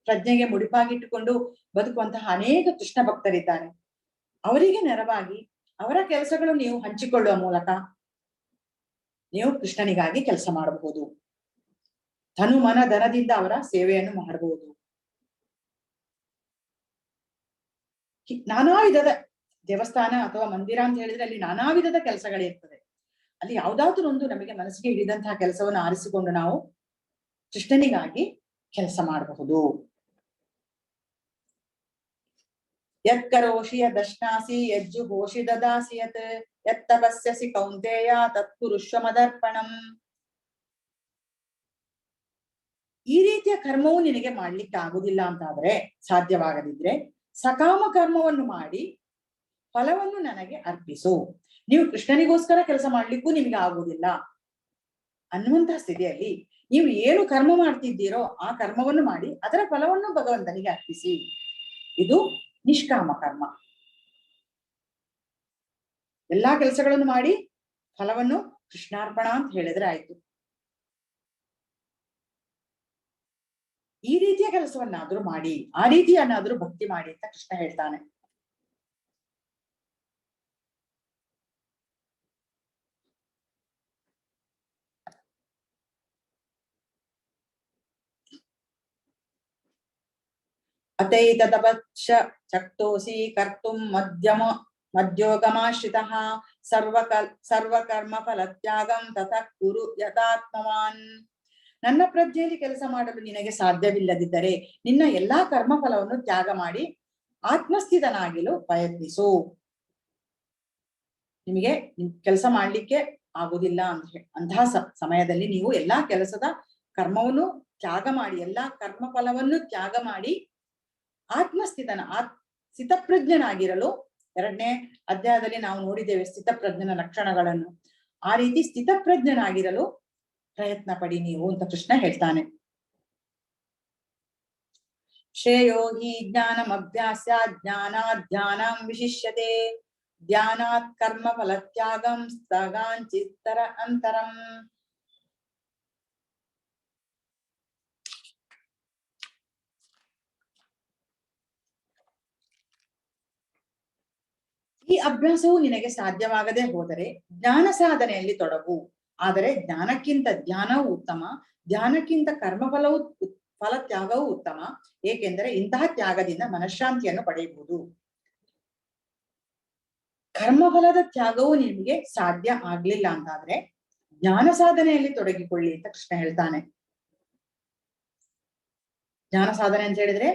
ಪ್ರಜ್ಞೆಗೆ ಮುಡಿಪಾಗಿಟ್ಟುಕೊಂಡು ಬದುಕುವಂತಹ ಅನೇಕ ಕೃಷ್ಣ ಭಕ್ತರಿದ್ದಾರೆ. ಅವರಿಗೆ ನೆರವಾಗಿ ಅವರ ಕೆಲಸಗಳು ನೀವು ಹಂಚಿಕೊಳ್ಳುವ ಮೂಲಕ ನೀವು ಕೃಷ್ಣನಿಗಾಗಿ ಕೆಲಸ ಮಾಡಬಹುದು. ತನು ಮನ ಧನದಿಂದ ಅವರ ಸೇವೆಯನ್ನು ಮಾಡಬಹುದು. ನಾನಾ ವಿಧದ ದೇವಸ್ಥಾನ ಅಥವಾ ಮಂದಿರ ಅಂತ ಹೇಳಿದ್ರೆ ಅಲ್ಲಿ ನಾನಾ ವಿಧದ ಕೆಲಸಗಳಿರ್ತದೆ. ಅಲ್ಲಿ ಯಾವ್ದಾದ್ರೂ ಒಂದು ನಮಗೆ ಮನಸ್ಸಿಗೆ ಹಿಡಿದಂತಹ ಕೆಲಸವನ್ನು ಆರಿಸಿಕೊಂಡು ನಾವು ಕೃಷ್ಣನಿಗಾಗಿ ಕೆಲಸ ಮಾಡಬಹುದು. ಯತ್ಕರೋಷಿ ಯದಶ್ನಾಸಿ ಯಜ್ಜುಘೋಷಿ ದದಾಸಿ ಯತ್ ಯತ್ತಪಸ್ಯಸಿ ಕೌಂತೆಯ ತತ್ಕುರುಷ್ವ ಮದರ್ಪಣಂ. ಈ ರೀತಿಯ ಕರ್ಮವು ನಿನಗೆ ಮಾಡ್ಲಿಕ್ಕೆ ಆಗುದಿಲ್ಲ ಅಂತಾದ್ರೆ, ಸಾಧ್ಯವಾಗದಿದ್ರೆ ಸಕಾಮ ಕರ್ಮವನ್ನು ಮಾಡಿ ಫಲವನ್ನು ನನಗೆ ಅರ್ಪಿಸು. ನೀವು ಕೃಷ್ಣನಿಗೋಸ್ಕರ ಕೆಲಸ ಮಾಡ್ಲಿಕ್ಕೂ ನಿಮಗೆ ಆಗುವುದಿಲ್ಲ ಅನ್ನುವಂತಹ ಸ್ಥಿತಿಯಲ್ಲಿ ನೀವು ಏನು ಕರ್ಮ ಮಾಡ್ತಿದ್ದೀರೋ ಆ ಕರ್ಮವನ್ನು ಮಾಡಿ ಅದರ ಫಲವನ್ನು ಭಗವಂತನಿಗೆ ಅರ್ಪಿಸಿ. ಇದು ನಿಷ್ಕಾಮ ಕರ್ಮ. ಎಲ್ಲಾ ಕೆಲಸಗಳನ್ನು ಮಾಡಿ ಫಲವನ್ನು ಕೃಷ್ಣಾರ್ಪಣ ಅಂತ ಹೇಳಿದ್ರೆ ಆಯ್ತು. ಈ ರೀತಿಯ ಕೆಲಸವನ್ನಾದ್ರೂ ಮಾಡಿ, ಆ ರೀತಿಯನ್ನಾದ್ರೂ ಭಕ್ತಿ ಮಾಡಿ ಅಂತ ಕೃಷ್ಣ ಹೇಳ್ತಾನೆ. ಅತೈತದಪಶ್ಯ ಚಕ್ತೋಸಿ ಕರ್ತುಂ ಮಧ್ಯೋಗಮಾಶ್ರಿತಃ ಸರ್ವಕರ್ಮ ಫಲತ್ಯಾಗಂ ತತಃ ಕುರು ಯಥಾತ್ಮವಾನ್. ನನ್ನ ಪ್ರಜ್ಞೆಯಲ್ಲಿ ಕೆಲಸ ಮಾಡಲು ನಿನಗೆ ಸಾಧ್ಯವಿಲ್ಲದಿದ್ದರೆ ನಿನ್ನ ಎಲ್ಲಾ ಕರ್ಮ ಫಲವನ್ನು ತ್ಯಾಗ ಮಾಡಿ ಆತ್ಮಸ್ಥಿತನಾಗಲು ಪ್ರಯತ್ನಿಸು. ನಿಮಗೆ ಕೆಲಸ ಮಾಡ್ಲಿಕ್ಕೆ ಆಗುದಿಲ್ಲ ಅಂತಹ ಸಮಯದಲ್ಲಿ ನೀವು ಎಲ್ಲಾ ಕೆಲಸದ ಕರ್ಮವನ್ನು ತ್ಯಾಗ ಮಾಡಿ, ಎಲ್ಲಾ ಕರ್ಮ ಫಲವನ್ನು ತ್ಯಾಗ ಮಾಡಿ ಸ್ಥಿತಪ್ರಜ್ಞನಾಗಿರಲು, 2ನೇ ಅಧ್ಯಾಯದಲ್ಲಿ ನಾವು ನೋಡಿದ್ದೇವೆ ಸ್ಥಿತಪ್ರಜ್ಞನ ಲಕ್ಷಣಗಳನ್ನು. ಆ ರೀತಿ ಸ್ಥಿತಪ್ರಜ್ಞನಾಗಿರಲು ಪ್ರಯತ್ನ ಪಡಿ ನೀವು ಅಂತ ಕೃಷ್ಣ ಹೇಳ್ತಾನೆ. ಶ್ರೇಯೋ ಹಿ ಜ್ಞಾನಮಭ್ಯಾಸ್ಯ ಜ್ಞಾನಾತ್ ಧ್ಯಾನಂ ವಿಶಿಷ್ಯತೆ ಧ್ಯಾನಾತ್ ಕರ್ಮ ಫಲತ್ಯಾಗಂ ಸ್ಥಗಾಂಚಿತ್ತರ ಅಂತರಂ. ಈ ಅಭ್ಯಾಸವು ನಿನಗೆ ಸಾಧ್ಯವಾಗದೆ ಹೋದರೆ ಜ್ಞಾನ ಸಾಧನೆಯಲ್ಲಿ ತೊಡಗು. ಆದರೆ ಜ್ಞಾನಕ್ಕಿಂತ ಧ್ಯಾನವು ಉತ್ತಮ, ಧ್ಯಾನಕ್ಕಿಂತ ಕರ್ಮಫಲವು ಫಲ ತ್ಯಾಗವೂ ಉತ್ತಮ. ಏಕೆಂದರೆ ಇಂತಹ ತ್ಯಾಗದಿಂದ ಮನಃಶಾಂತಿಯನ್ನು ಪಡೆಯಬಹುದು. ಕರ್ಮಫಲದ ತ್ಯಾಗವು ನಿಮಗೆ ಸಾಧ್ಯ ಆಗ್ಲಿಲ್ಲ ಅಂತಾದ್ರೆ ಜ್ಞಾನ ಸಾಧನೆಯಲ್ಲಿ ತೊಡಗಿಕೊಳ್ಳಿ ಅಂತ ಕೃಷ್ಣ ಹೇಳ್ತಾನೆ. ಜ್ಞಾನ ಸಾಧನೆ ಅಂತ ಹೇಳಿದ್ರೆ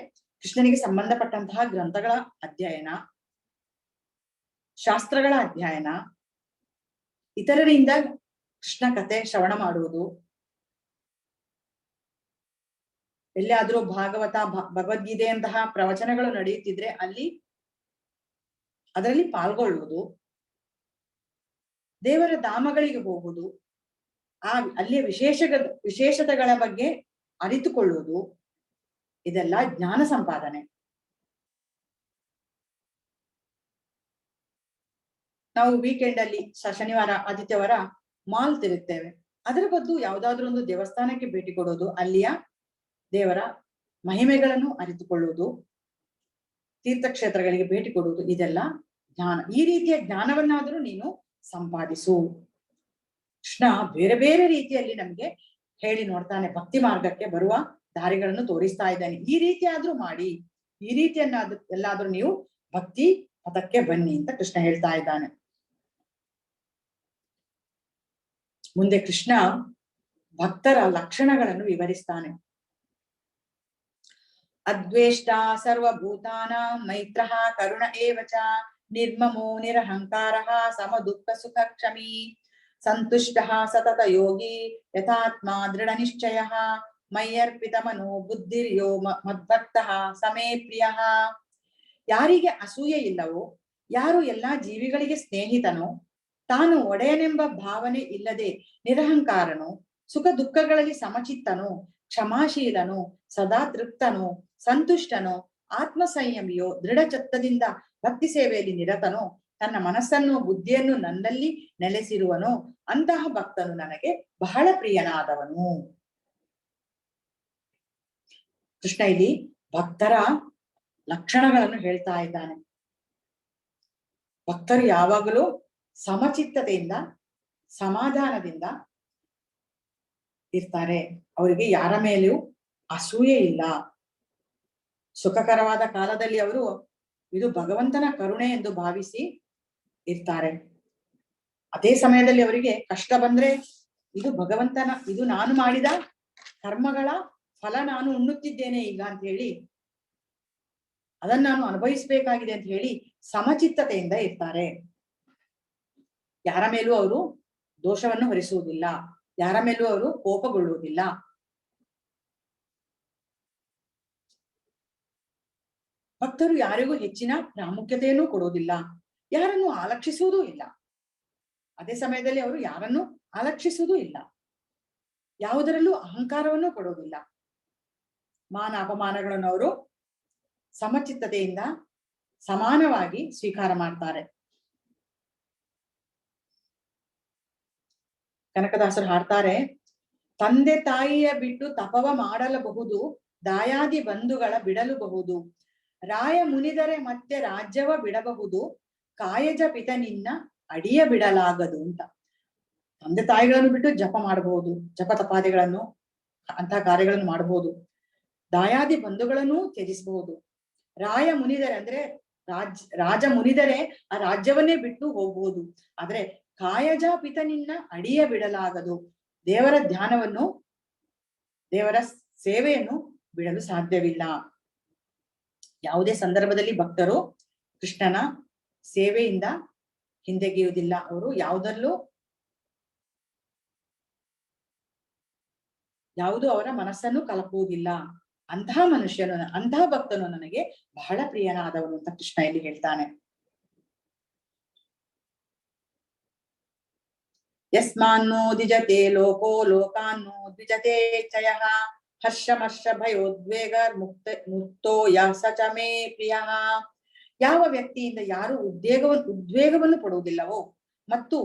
ಕೃಷ್ಣನಿಗೆ ಸಂಬಂಧಪಟ್ಟಂತಹ ಗ್ರಂಥಗಳ ಅಧ್ಯಯನ, ಶಾಸ್ತ್ರಗಳ ಅಧ್ಯಯನ, ಇತರರಿಂದ ಕೃಷ್ಣ ಕಥೆ ಶ್ರವಣ ಮಾಡುವುದು, ಎಲ್ಲಿಯಾದ್ರೂ ಭಾಗವತ ಭಗವದ್ಗೀತೆಯಂತಹ ಪ್ರವಚನಗಳು ನಡೆಯುತ್ತಿದ್ರೆ ಅದರಲ್ಲಿ ಪಾಲ್ಗೊಳ್ಳುವುದು, ದೇವರ ಧಾಮಗಳಿಗೆ ಹೋಗುವುದು, ಅಲ್ಲಿಯ ವಿಶೇಷತೆಗಳ ಬಗ್ಗೆ ಅರಿತುಕೊಳ್ಳುವುದು, ಇದೆಲ್ಲ ಜ್ಞಾನ ಸಂಪಾದನೆ. ನಾವು ವೀಕೆಂಡ್ ಅಲ್ಲಿ ಶನಿವಾರ ಆದಿತ್ಯವಾರ ಮಾಲ್ ತಿರುತ್ತೇವೆ. ಅದರ ಬದಲು ಯಾವುದಾದ್ರೂ ಒಂದು ದೇವಸ್ಥಾನಕ್ಕೆ ಭೇಟಿ ಕೊಡೋದು, ಅಲ್ಲಿಯ ದೇವರ ಮಹಿಮೆಗಳನ್ನು ಅರಿತುಕೊಳ್ಳುವುದು, ತೀರ್ಥಕ್ಷೇತ್ರಗಳಿಗೆ ಭೇಟಿ ಕೊಡುವುದು, ಇದೆಲ್ಲ ಜ್ಞಾನ. ಈ ರೀತಿಯ ಜ್ಞಾನವನ್ನಾದ್ರೂ ನೀನು ಸಂಪಾದಿಸು. ಕೃಷ್ಣ ಬೇರೆ ಬೇರೆ ರೀತಿಯಲ್ಲಿ ನಮ್ಗೆ ಹೇಳಿ ನೋಡ್ತಾನೆ, ಭಕ್ತಿ ಮಾರ್ಗಕ್ಕೆ ಬರುವ ದಾರಿಗಳನ್ನು ತೋರಿಸ್ತಾ ಇದ್ದಾನೆ. ಈ ರೀತಿ ಆದ್ರೂ ಮಾಡಿ, ಈ ರೀತಿಯನ್ನಾದ್ರೂ ಎಲ್ಲಾದ್ರೂ ನೀವು ಭಕ್ತಿ ಪಥಕ್ಕೆ ಬನ್ನಿ ಅಂತ ಕೃಷ್ಣ ಹೇಳ್ತಾ ಇದ್ದಾನೆ. ಮುಂದೆ ಕೃಷ್ಣ ಭಕ್ತರ ಲಕ್ಷಣಗಳನ್ನು ವಿವರಿಸ್ತಾನೆ. ಅದ್ವೇಷ್ಟ ಸರ್ವಭೂತಾನಾಂ ಮೈತ್ರಃ ಕರುಣ ಏವಚ ನಿರ್ಮಮೋ ನಿರಹಂಕಾರಃ ಸಮ ದುಃಖ ಸುಖ ಕ್ಷಮಿ ಸಂತುಷ್ಟಃ ಸತತ ಯೋಗಿ ಯಥಾತ್ಮ ದೃಢ ನಿಶ್ಚಯಃ ಮಯ್ಯರ್ಪಿತ ಮನೋ ಬುದ್ಧಿರ್ಯೋ ಮದ್ಭಕ್ತಃ ಸಮೇ ಪ್ರಿಯಃ. ಯಾರಿಗೆ ಅಸೂಯೆ ಇಲ್ಲವೋ, ಯಾರು ಎಲ್ಲಾ ಜೀವಿಗಳಿಗೆ ಸ್ನೇಹಿತನೋ, ತಾನು ಒಡೆಯನೆಂಬ ಭಾವನೆ ಇಲ್ಲದೆ ನಿರಹಂಕಾರನು, ಸುಖ ದುಃಖಗಳಲ್ಲಿ ಸಮಚಿತ್ತನು, ಕ್ಷಮಾಶೀಲನು, ಸದಾ ತೃಪ್ತನು, ಸಂತುಷ್ಟನು, ಆತ್ಮ ಸಂಯಮಿಯೋ, ದೃಢಚಿತ್ತದಿಂದ ಭಕ್ತಿ ಸೇವೆಯಲ್ಲಿ ನಿರತನು, ತನ್ನ ಮನಸ್ಸನ್ನು ಬುದ್ಧಿಯನ್ನು ನನ್ನಲ್ಲಿ ನೆಲೆಸಿರುವನು, ಅಂತಹ ಭಕ್ತನು ನನಗೆ ಬಹಳ ಪ್ರಿಯನಾದವನು. ಕೃಷ್ಣ ಇಲ್ಲಿ ಭಕ್ತರ ಲಕ್ಷಣಗಳನ್ನು ಹೇಳ್ತಾ ಇದ್ದಾನೆ. ಭಕ್ತರು ಯಾವಾಗಲೂ ಸಮಚಿತ್ತತೆಯಿಂದ ಸಮಾಧಾನದಿಂದ ಇರ್ತಾರೆ. ಅವರಿಗೆ ಯಾರ ಮೇಲೂ ಅಸೂಯೆ ಇಲ್ಲ. ಸುಖಕರವಾದ ಕಾಲದಲ್ಲಿ ಅವರು ಇದು ಭಗವಂತನ ಕರುಣೆ ಎಂದು ಭಾವಿಸಿ ಇರ್ತಾರೆ. ಅದೇ ಸಮಯದಲ್ಲಿ ಅವರಿಗೆ ಕಷ್ಟ ಬಂದ್ರೆ ಇದು ಭಗವಂತನ, ಇದು ನಾನು ಮಾಡಿದ ಕರ್ಮಗಳ ಫಲ ನಾನು ಉಣ್ಣುತ್ತಿದ್ದೇನೆ ಈಗ ಅಂತ ಹೇಳಿ ಅದನ್ನ ನಾನು ಅನುಭವಿಸ್ಬೇಕಾಗಿದೆ ಅಂತ ಹೇಳಿ ಸಮಚಿತ್ತತೆಯಿಂದ ಇರ್ತಾರೆ. ಯಾರ ಮೇಲೂ ಅವರು ದೋಷವನ್ನು ಹೊರಿಸುವುದಿಲ್ಲ, ಯಾರ ಮೇಲೂ ಅವರು ಕೋಪಗೊಳ್ಳುವುದಿಲ್ಲ. ಭಕ್ತರು ಯಾರಿಗೂ ಹೆಚ್ಚಿನ ಪ್ರಾಮುಖ್ಯತೆಯನ್ನು ಕೊಡುವುದಿಲ್ಲ, ಯಾರನ್ನು ಆಲಕ್ಷಿಸುವುದೂ ಇಲ್ಲ. ಅದೇ ಸಮಯದಲ್ಲಿ ಅವರು ಯಾರನ್ನು ಆಲಕ್ಷಿಸುವುದೂ ಇಲ್ಲ, ಯಾವುದರಲ್ಲೂ ಅಹಂಕಾರವನ್ನು ಕೊಡುವುದಿಲ್ಲ. ಮಾನ ಅಪಮಾನಗಳನ್ನು ಅವರು ಸಮಚಿತ್ತತೆಯಿಂದ ಸಮಾನವಾಗಿ ಸ್ವೀಕಾರ ಮಾಡ್ತಾರೆ. ಕನಕದಾಸರು ಹಾಡ್ತಾರೆ, ತಂದೆ ತಾಯಿಯ ಬಿಟ್ಟು ತಪವ ಮಾಡಲಬಹುದು, ದಾಯಾದಿ ಬಂಧುಗಳ ಬಿಡಲಬಹುದು, ರಾಯ ಮುನಿದರೆ ಮತ್ತೆ ರಾಜ್ಯವ ಬಿಡಬಹುದು, ಕಾಯಜ ಪಿತ ನಿನ್ನ ಅಡಿಯ ಬಿಡಲಾಗದು ಅಂತ. ತಂದೆ ತಾಯಿಗಳನ್ನು ಬಿಟ್ಟು ಜಪ ಮಾಡಬಹುದು, ಜಪ ತಪಾದಿಗಳನ್ನು ಅಂತಹ ಕಾರ್ಯಗಳನ್ನು ಮಾಡಬಹುದು, ದಾಯಾದಿ ಬಂಧುಗಳನ್ನು ತ್ಯಜಿಸಬಹುದು. ರಾಯ ಮುನಿದರೆ ಅಂದ್ರೆ ರಾಜ ಮುನಿದರೆ ಆ ರಾಜ್ಯವನ್ನೇ ಬಿಟ್ಟು ಹೋಗ್ಬಹುದು. ಆದ್ರೆ ಕಾಯಜ ಪಿತ ನಿನ್ನ ಅಡಿಯ ಬಿಡಲಾಗದು, ದೇವರ ಧ್ಯಾನವನ್ನು, ದೇವರ ಸೇವೆಯನ್ನು ಬಿಡಲು ಸಾಧ್ಯವಿಲ್ಲ. ಯಾವುದೇ ಸಂದರ್ಭದಲ್ಲಿ ಭಕ್ತರು ಕೃಷ್ಣನ ಸೇವೆಯಿಂದ ಹಿಂದೆಗೆಯುವುದಿಲ್ಲ. ಅವರು ಯಾವುದು ಅವರ ಮನಸ್ಸನ್ನು ಕಲಪುವುದಿಲ್ಲ. ಅಂತಹ ಮನುಷ್ಯನು, ಅಂತಹ ಭಕ್ತನು ನನಗೆ ಬಹಳ ಪ್ರಿಯನಾದವನು ಅಂತ ಕೃಷ್ಣ ಇಲ್ಲಿ ಹೇಳ್ತಾನೆ. ಯಸ್ಮಾನ್ನೋ ದ್ವಿಜತೆ ಲೋಕೋ ಲೋಕಾನ್ನೋ ದ್ವಿಜತೆ ಚಯಃ, ಹರ್ಷಮರ್ಷ ಭಯೋದ್ವೇಗ ಮುಕ್ತೋ ಯಃ ಸ ಚ ಮೇ ಪ್ರಿಯಃ. ಯಾವ ವ್ಯಕ್ತಿಯಿಂದ ಯಾರು ಉದ್ವೇಗವನ್ನು ಪಡುವುದಿಲ್ಲವೋ ಮತ್ತು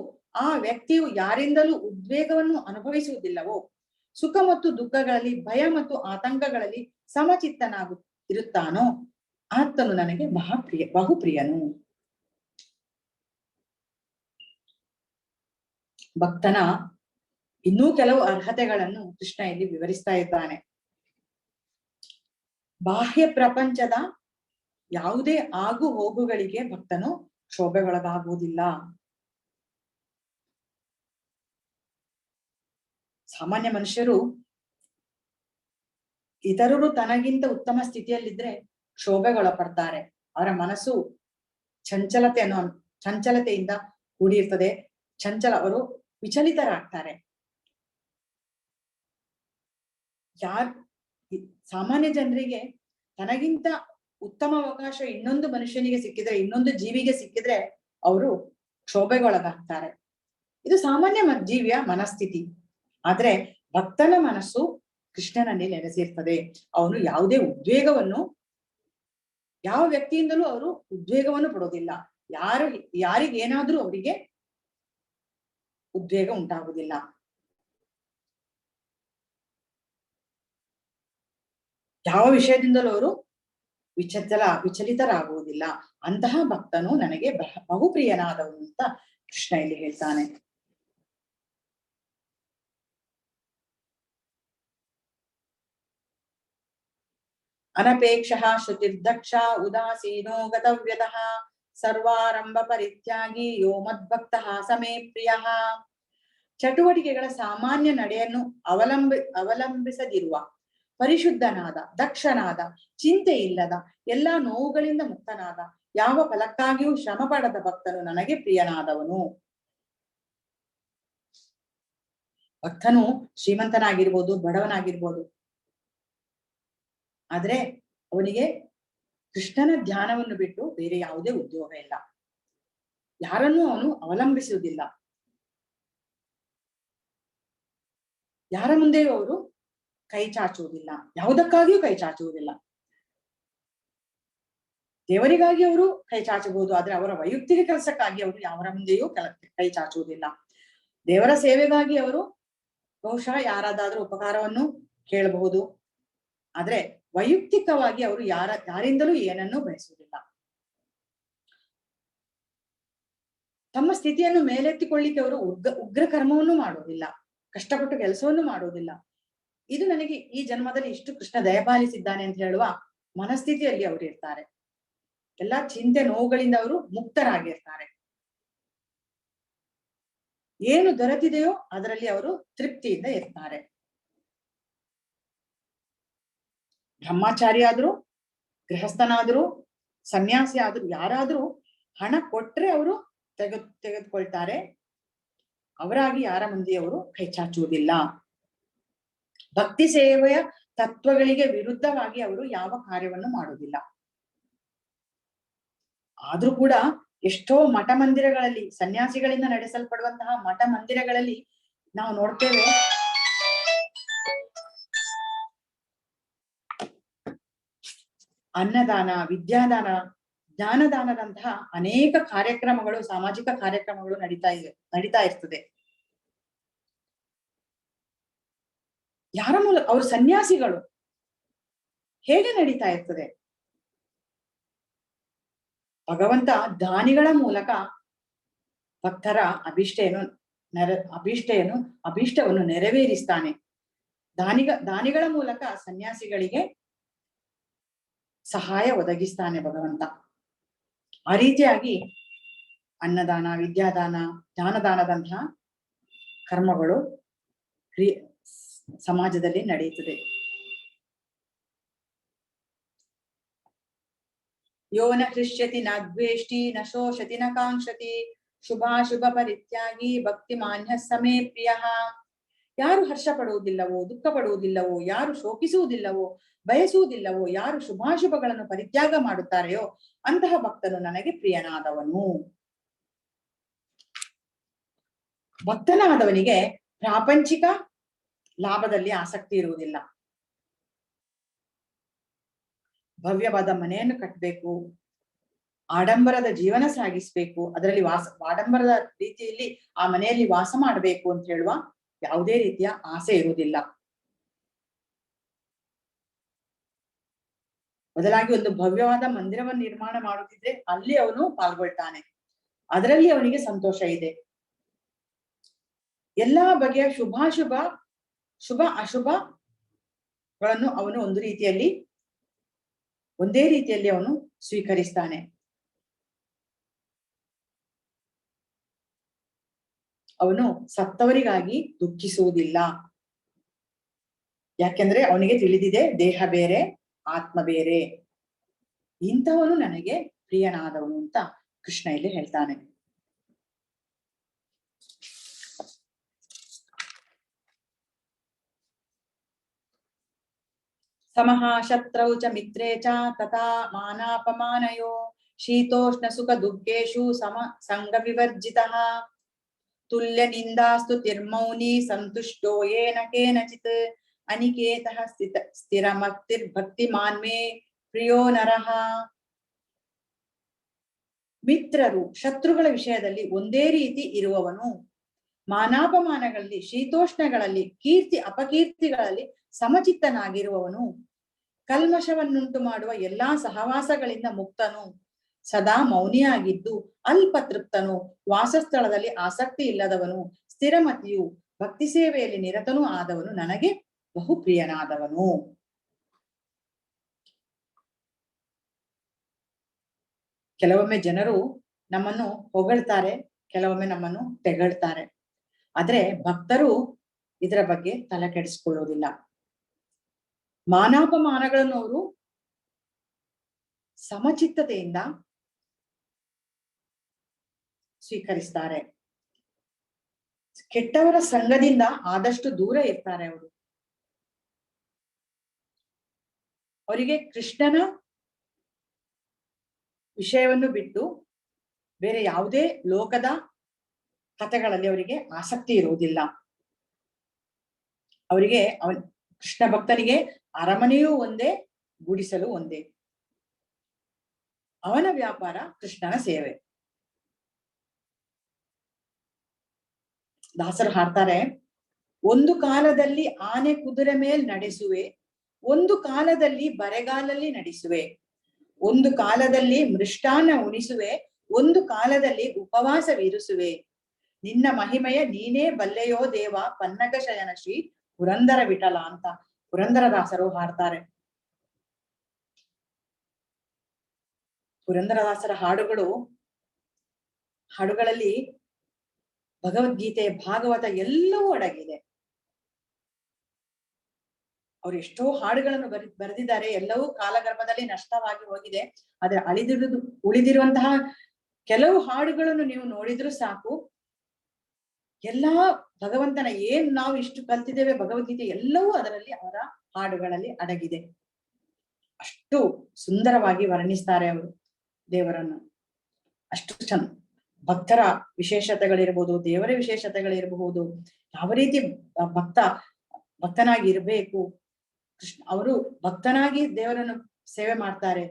ಆ ವ್ಯಕ್ತಿಯು ಯಾರಿಂದಲೂ ಉದ್ವೇಗವನ್ನು ಅನುಭವಿಸುವುದಿಲ್ಲವೋ, ಸುಖ ಮತ್ತು ದುಃಖಗಳಲ್ಲಿ, ಭಯ ಮತ್ತು ಆತಂಕಗಳಲ್ಲಿ ಇರುತ್ತಾನೋ, ಆತನು ನನಗೆ ಬಹುಪ್ರಿಯನು. ಭಕ್ತನ ಇನ್ನೂ ಕೆಲವು ಅರ್ಹತೆಗಳನ್ನು ಕೃಷ್ಣ ಇಲ್ಲಿ ವಿವರಿಸ್ತಾ ಇದ್ದಾನೆ. ಬಾಹ್ಯ ಪ್ರಪಂಚದ ಯಾವುದೇ ಆಗು ಹೋಗುಗಳಿಗೆ ಭಕ್ತನು ಕ್ಷೋಭೆಗೊಳಗಾಗುವುದಿಲ್ಲ. ಸಾಮಾನ್ಯ ಮನುಷ್ಯರು ಇತರರು ತನಗಿಂತ ಉತ್ತಮ ಸ್ಥಿತಿಯಲ್ಲಿದ್ರೆ ಕ್ಷೋಭೆಗೊಳಪಡ್ತಾರೆ. ಅವರ ಮನಸ್ಸು ಚಂಚಲತೆಯಿಂದ ಕೂಡಿರ್ತದೆ. ಅವರು ವಿಚಲಿತರಾಗ್ತಾರೆ. ಸಾಮಾನ್ಯ ಜನರಿಗೆ ತನಗಿಂತ ಉತ್ತಮ ಅವಕಾಶ ಇನ್ನೊಂದು ಮನುಷ್ಯನಿಗೆ ಸಿಕ್ಕಿದ್ರೆ, ಇನ್ನೊಂದು ಜೀವಿಗೆ ಸಿಕ್ಕಿದ್ರೆ ಅವರು ಕ್ಷೋಭೆಗೊಳಗಾಗ್ತಾರೆ. ಇದು ಸಾಮಾನ್ಯ ಜೀವಿಯ ಮನಸ್ಥಿತಿ. ಆದ್ರೆ ಭಕ್ತನ ಮನಸ್ಸು ಕೃಷ್ಣನಲ್ಲಿ ನೆಲೆಸಿರ್ತದೆ. ಅವನು ಯಾವುದೇ ಉದ್ವೇಗವನ್ನು, ಯಾವ ವ್ಯಕ್ತಿಯಿಂದಲೂ ಅವರು ಉದ್ವೇಗವನ್ನು ಪಡೋದಿಲ್ಲ. ಯಾರಿಗೇನಾದ್ರೂ ಅವರಿಗೆ ಉದ್ವೇಗ ಉಂಟಾಗುವುದಿಲ್ಲ. ಯಾವ ವಿಷಯದಿಂದಲೂ ಅವರು ವಿಚಲಿತರಾಗುವುದಿಲ್ಲ. ಅಂತಹ ಭಕ್ತನು ನನಗೆ ಬಹುಪ್ರಿಯನಾದವನು ಅಂತ ಕೃಷ್ಣ ಇಲ್ಲಿ ಹೇಳ್ತಾನೆ. ಅನಪೇಕ್ಷ ಶ್ರುತಿರ್ದಕ್ಷ ಉದಾಸೀನೋ ಗತವ್ಯತಃ ಸರ್ವಾರಂಭ ಪರಿತ್ಯಾಗಿ ಯೋ ಮದ್ಭಕ್ತಃ ಸಮೇ ಪ್ರಿಯಃ. ಚಟುವಟಿಕೆಗಳ ಸಾಮಾನ್ಯ ನಡೆಯನ್ನು ಅವಲಂಬಿಸದಿರುವ, ಪರಿಶುದ್ಧನಾದ, ದಕ್ಷನಾದ, ಚಿಂತೆ ಇಲ್ಲದ, ಎಲ್ಲಾ ನೋವುಗಳಿಂದ ಮುಕ್ತನಾದ, ಯಾವ ಫಲಕ್ಕಾಗಿಯೂ ಶ್ರಮ ಪಡದ ಭಕ್ತನು ನನಗೆ ಪ್ರಿಯನಾದವನು. ಭಕ್ತನು ಶ್ರೀಮಂತನಾಗಿರ್ಬೋದು, ಬಡವನಾಗಿರ್ಬೋದು, ಆದ್ರೆ ಅವನಿಗೆ ಕೃಷ್ಣನ ಧ್ಯಾನವನ್ನು ಬಿಟ್ಟು ಬೇರೆ ಯಾವುದೇ ಉದ್ಯೋಗ ಇಲ್ಲ. ಯಾರನ್ನೂ ಅವನು ಅವಲಂಬಿಸುವುದಿಲ್ಲ. ಯಾರ ಮುಂದೆಯೂ ಅವರು ಕೈ ಚಾಚುವುದಿಲ್ಲ, ಯಾವುದಕ್ಕಾಗಿಯೂ ಕೈ ಚಾಚುವುದಿಲ್ಲ. ದೇವರಿಗಾಗಿ ಅವರು ಕೈ ಚಾಚಬಹುದು, ಆದ್ರೆ ಅವರ ವೈಯಕ್ತಿಕ ಕೆಲಸಕ್ಕಾಗಿ ಅವರು ಯಾವರ ಮುಂದೆಯೂ ಕೈ ಚಾಚುವುದಿಲ್ಲ. ದೇವರ ಸೇವೆಗಾಗಿ ಅವರು ಬಹುಶಃ ಯಾರಾದ್ರೂ ಉಪಕಾರವನ್ನು ಕೇಳಬಹುದು, ಆದ್ರೆ ವೈಯಕ್ತಿಕವಾಗಿ ಅವರು ಯಾರಿಂದಲೂ ಏನನ್ನೂ ಬಯಸುವುದಿಲ್ಲ. ತಮ್ಮ ಸ್ಥಿತಿಯನ್ನು ಮೇಲೆತ್ತಿಕೊಳ್ಳಿಕ್ಕೆ ಅವರು ಉಗ್ರ ಕರ್ಮವನ್ನು ಮಾಡುವುದಿಲ್ಲ, ಕಷ್ಟಪಟ್ಟು ಕೆಲಸವನ್ನು ಮಾಡುವುದಿಲ್ಲ. ಇದು ನನಗೆ ಈ ಜನ್ಮದಲ್ಲಿ ಇಷ್ಟು ಕೃಷ್ಣ ದಯಪಾಲಿಸಿದ್ದಾನೆ ಅಂತ ಹೇಳುವ ಮನಸ್ಥಿತಿಯಲ್ಲಿ ಅವರು ಇರ್ತಾರೆ. ಎಲ್ಲಾ ಚಿಂತೆ ನೋವುಗಳಿಂದ ಅವರು ಮುಕ್ತರಾಗಿರ್ತಾರೆ. ಏನು ದೊರೆತಿದೆಯೋ ಅದರಲ್ಲಿ ಅವರು ತೃಪ್ತಿಯಿಂದ ಇರ್ತಾರೆ. ಬ್ರಹ್ಮಚಾರಿ ಆದ್ರೂ, ಗೃಹಸ್ಥನಾದ್ರೂ, ಸನ್ಯಾಸಿ ಆದ್ರೂ ಯಾರಾದ್ರೂ ಹಣ ಕೊಟ್ರೆ ಅವರು ತೆಗೆದುಕೊಳ್ತಾರೆ, ಅವರಾಗಿ ಯಾರ ಮಂದಿ ಅವರು ಕೈ ಚಾಚುವುದಿಲ್ಲ. ಭಕ್ತಿ ಸೇವೆಯ ತತ್ವಗಳಿಗೆ ವಿರುದ್ಧವಾಗಿ ಅವರು ಯಾವ ಕಾರ್ಯವನ್ನು ಮಾಡುವುದಿಲ್ಲ. ಆದ್ರೂ ಕೂಡ ಎಷ್ಟೋ ಮಠ ಮಂದಿರಗಳಲ್ಲಿ, ಸನ್ಯಾಸಿಗಳಿಂದ ನಡೆಸಲ್ಪಡುವಂತಹ ಮಠ ಮಂದಿರಗಳಲ್ಲಿ ನಾವು ನೋಡ್ತೇವೆ, ಅನ್ನದಾನ, ವಿದ್ಯಾದಾನ, ಜ್ಞಾನದಾನದಂತಹ ಅನೇಕ ಕಾರ್ಯಕ್ರಮಗಳು, ಸಾಮಾಜಿಕ ಕಾರ್ಯಕ್ರಮಗಳು ನಡೀತಾ ಇರ್ತದೆ. ಯಾರ ಮೂಲಕ? ಅವರು ಸನ್ಯಾಸಿಗಳು. ಹೇಗೆ ನಡೀತಾ ಇರ್ತದೆ? ಭಗವಂತ ದಾನಿಗಳ ಮೂಲಕ ಭಕ್ತರ ಅಭೀಷ್ಟವನ್ನು ನೆರವೇರಿಸ್ತಾನೆ. ದಾನಿಗಳ ಮೂಲಕ ಸನ್ಯಾಸಿಗಳಿಗೆ ಸಹಾಯ ಒದಗಿಸ್ತಾನೆ ಭಗವಂತ. ಆ ರೀತಿಯಾಗಿ ಅನ್ನದಾನ, ವಿದ್ಯಾದಾನ, ಜ್ಞಾನದಾನದಂತಹ ಕರ್ಮಗಳು ಸಮಾಜದಲ್ಲಿ ನಡೆಯುತ್ತದೆ. ಯೋ ನ ಹೃಷ್ಯತಿ ನ ದ್ವೇಷ್ಟಿ ನ ಶೋಷತಿ ನ ಕಾಂಕ್ಷತಿ ಶುಭಾಶುಭ ಪರಿತ್ಯಾಗಿ ಭಕ್ತಿ ಮಾನ್ಯ ಸಮೇ ಪ್ರಿಯ. ಯಾರು ಹರ್ಷ ಪಡುವುದಿಲ್ಲವೋ, ದುಃಖ ಪಡುವುದಿಲ್ಲವೋ, ಯಾರು ಶೋಕಿಸುವುದಿಲ್ಲವೋ, ಬಯಸುವುದಿಲ್ಲವೋ, ಯಾರು ಶುಭಾಶುಭಗಳನ್ನು ಪರಿತ್ಯಾಗ ಮಾಡುತ್ತಾರೆಯೋ ಅಂತಹ ಭಕ್ತನು ನನಗೆ ಪ್ರಿಯನಾದವನು. ಭಕ್ತನಾದವನಿಗೆ ಪ್ರಾಪಂಚಿಕ ಲಾಭದಲ್ಲಿ ಆಸಕ್ತಿ ಇರುವುದಿಲ್ಲ. ಭವ್ಯವಾದ ಮನೆಯನ್ನು ಕಟ್ಟಬೇಕು, ಆಡಂಬರದ ಜೀವನ ಸಾಗಿಸ್ಬೇಕು, ಅದರಲ್ಲಿ ಆಡಂಬರದ ರೀತಿಯಲ್ಲಿ ಆ ಮನೆಯಲ್ಲಿ ವಾಸ ಮಾಡಬೇಕು ಅಂತ ಹೇಳುವ ಯಾವುದೇ ರೀತಿಯ ಆಸೆ ಇರುವುದಿಲ್ಲ. ಬದಲಾಗಿ ಒಂದು ಭವ್ಯವಾದ ಮಂದಿರವನ್ನು ನಿರ್ಮಾಣ ಮಾಡುತ್ತಿದ್ರೆ ಅಲ್ಲಿ ಅವನು ಪಾಲ್ಗೊಳ್ತಾನೆ, ಅದರಲ್ಲಿ ಅವನಿಗೆ ಸಂತೋಷ ಇದೆ. ಎಲ್ಲಾ ಬಗೆಯ ಶುಭ ಅಶುಭಗಳನ್ನು ಅವನು ಒಂದೇ ರೀತಿಯಲ್ಲಿ ಅವನು ಸ್ವೀಕರಿಸ್ತಾನೆ. ಅವನು ಸತ್ತವರಿಗಾಗಿ ದುಃಖಿಸುವುದಿಲ್ಲ. ಯಾಕೆಂದ್ರೆ ಅವನಿಗೆ ತಿಳಿದಿದೆ, ದೇಹ ಬೇರೆ ಆತ್ಮ ಬೇರೆ. ಇಂಥವನು ನನಗೆ ಪ್ರಿಯನಾದವನು ಅಂತ ಕೃಷ್ಣ ಇಲ್ಲಿ ಹೇಳ್ತಾನೆ. ಸಮಃ ಶತ್ರೌ ಚ ಮಿತ್ರೇ ಚ ತಥಾ ಮಾನಾಪಮಾನಯೋ ಶೀತೋಷ್ಣ ಸುಖ ದುಃಖೇಶು ಸಂಗ ವಿವರ್ಜಿತಃ ತುಲ್ಯ ನಿಂದಾಸ್ತು ತಿರ್ಮೌನಿ ಸಂತುಷ್ಟೋ ಯೇನ ಕೇನಚಿತ್ ಅನಿಕೇತಃ ಸ್ಥಿರಮಕ್ತಿರ್ಭಕ್ತಿಮಾನ್ ಮೇ ಪ್ರಿಯೋ ನರಃ. ಮಿತ್ರರು ಶತ್ರುಗಳ ವಿಷಯದಲ್ಲಿ ಒಂದೇ ರೀತಿ ಇರುವವನು, ಮಾನಾಪಮಾನಗಳಲ್ಲಿ, ಶೀತೋಷ್ಣಗಳಲ್ಲಿ, ಕೀರ್ತಿ ಅಪಕೀರ್ತಿಗಳಲ್ಲಿ ಸಮಚಿತ್ತನಾಗಿರುವವನು, ಕಲ್ಮಶವನ್ನುಂಟು ಮಾಡುವ ಎಲ್ಲಾ ಸಹವಾಸಗಳಿಂದ ಮುಕ್ತನು, ಸದಾ ಮೌನಿಯಾಗಿದ್ದು ಅಲ್ಪತೃಪ್ತನು, ವಾಸಸ್ಥಳದಲ್ಲಿ ಆಸಕ್ತಿ ಇಲ್ಲದವನು, ಸ್ಥಿರಮತಿಯು, ಭಕ್ತಿ ಸೇವೆಯಲ್ಲಿ ನಿರತನೂ ಆದವನು ನನಗೆ ಬಹುಪ್ರಿಯನಾದವನು. ಕೆಲವೊಮ್ಮೆ ಜನರು ನಮ್ಮನ್ನು ಹೊಗಳ್ತಾರೆ, ಕೆಲವೊಮ್ಮೆ ನಮ್ಮನ್ನು ತೆಗಳ್ತಾರೆ. ಆದ್ರೆ ಭಕ್ತರು ಇದರ ಬಗ್ಗೆ ತಲೆ ಕೆಡಿಸ್ಕೊಳ್ಳೋದಿಲ್ಲ. ಮಾನಾಪಮಾನಗಳನ್ನು ಅವರು ಸಮಚಿತ್ತತೆಯಿಂದ ಸ್ವೀಕರಿಸ್ತಾರೆ. ಕೆಟ್ಟವರ ಸಂಘದಿಂದ ಆದಷ್ಟು ದೂರ ಇರ್ತಾರೆ ಅವರು. ಅವರಿಗೆ ಕೃಷ್ಣನ ವಿಷಯವನ್ನು ಬಿಟ್ಟು ಬೇರೆ ಯಾವುದೇ ಲೋಕದ ಕಥೆಗಳಲ್ಲಿ ಅವರಿಗೆ ಆಸಕ್ತಿ ಇರುವುದಿಲ್ಲ. ಅವರಿಗೆ ಕೃಷ್ಣ ಭಕ್ತನಿಗೆ ಅರಮನೆಯೂ ಒಂದೇ, ಗುಡಿಸಲು ಒಂದೇ. ಅವನ ವ್ಯಾಪಾರ ಕೃಷ್ಣನ ಸೇವೆ. ದಾಸರು ಹಾಡ್ತಾರೆ, ಒಂದು ಕಾಲದಲ್ಲಿ ಆನೆ ಕುದುರೆ ಮೇಲ್ ನಡೆಸುವೆ, ಒಂದು ಕಾಲದಲ್ಲಿ ಬರೆಗಾಲಲ್ಲಿ ನಡೆಸುವೆ, ಒಂದು ಕಾಲದಲ್ಲಿ ಮೃಷ್ಟಾನ್ನ ಉಣಿಸುವೆ, ಒಂದು ಕಾಲದಲ್ಲಿ ಉಪವಾಸವಿರಿಸುವೆ, ನಿನ್ನ ಮಹಿಮೆಯ ನೀನೇ ಬಲ್ಲೆಯೋ ದೇವ ಪನ್ನಗ ಶಯನ ಶ್ರೀ ಪುರಂದರ ವಿಠಲ ಅಂತ ಪುರಂದರದಾಸರು ಹಾಡ್ತಾರೆ. ಪುರಂದರದಾಸರ ಹಾಡುಗಳಲ್ಲಿ ಭಗವದ್ಗೀತೆ, ಭಾಗವತ ಎಲ್ಲವೂ ಅಡಗಿದೆ. ಅವ್ರು ಎಷ್ಟೋ ಹಾಡುಗಳನ್ನು ಬರೆದಿದ್ದಾರೆ, ಎಲ್ಲವೂ ಕಾಲಗರ್ಭದಲ್ಲಿ ನಷ್ಟವಾಗಿ ಹೋಗಿದೆ. ಆದ್ರೆ ಉಳಿದಿರುವಂತಹ ಕೆಲವು ಹಾಡುಗಳನ್ನು ನೀವು ನೋಡಿದ್ರು ಸಾಕು, ಎಲ್ಲಾ ಭಗವಂತನ ಏನ್ ನಾವು ಇಷ್ಟು ಕಲ್ತಿದ್ದೇವೆ ಭಗವದ್ಗೀತೆ ಎಲ್ಲವೂ ಅದರಲ್ಲಿ ಅವರ ಹಾಡುಗಳಲ್ಲಿ ಅಡಗಿದೆ. ಅಷ್ಟು ಸುಂದರವಾಗಿ ವರ್ಣಿಸ್ತಾರೆ ಅವರು ದೇವರನ್ನು. ಅಷ್ಟು ಚಂದ ಭಕ್ತರ ವಿಶೇಷತೆಗಳಿರ್ಬೋದು, ದೇವರ ವಿಶೇಷತೆಗಳಿರಬಹುದು, ಯಾವ ರೀತಿ ಭಕ್ತನಾಗಿ ಇರಬೇಕು. ಅವರು ಭಕ್ತನಾಗಿ ದೇವರನ್ನು ಸೇವೆ ಮಾಡ್ತಾರೆ,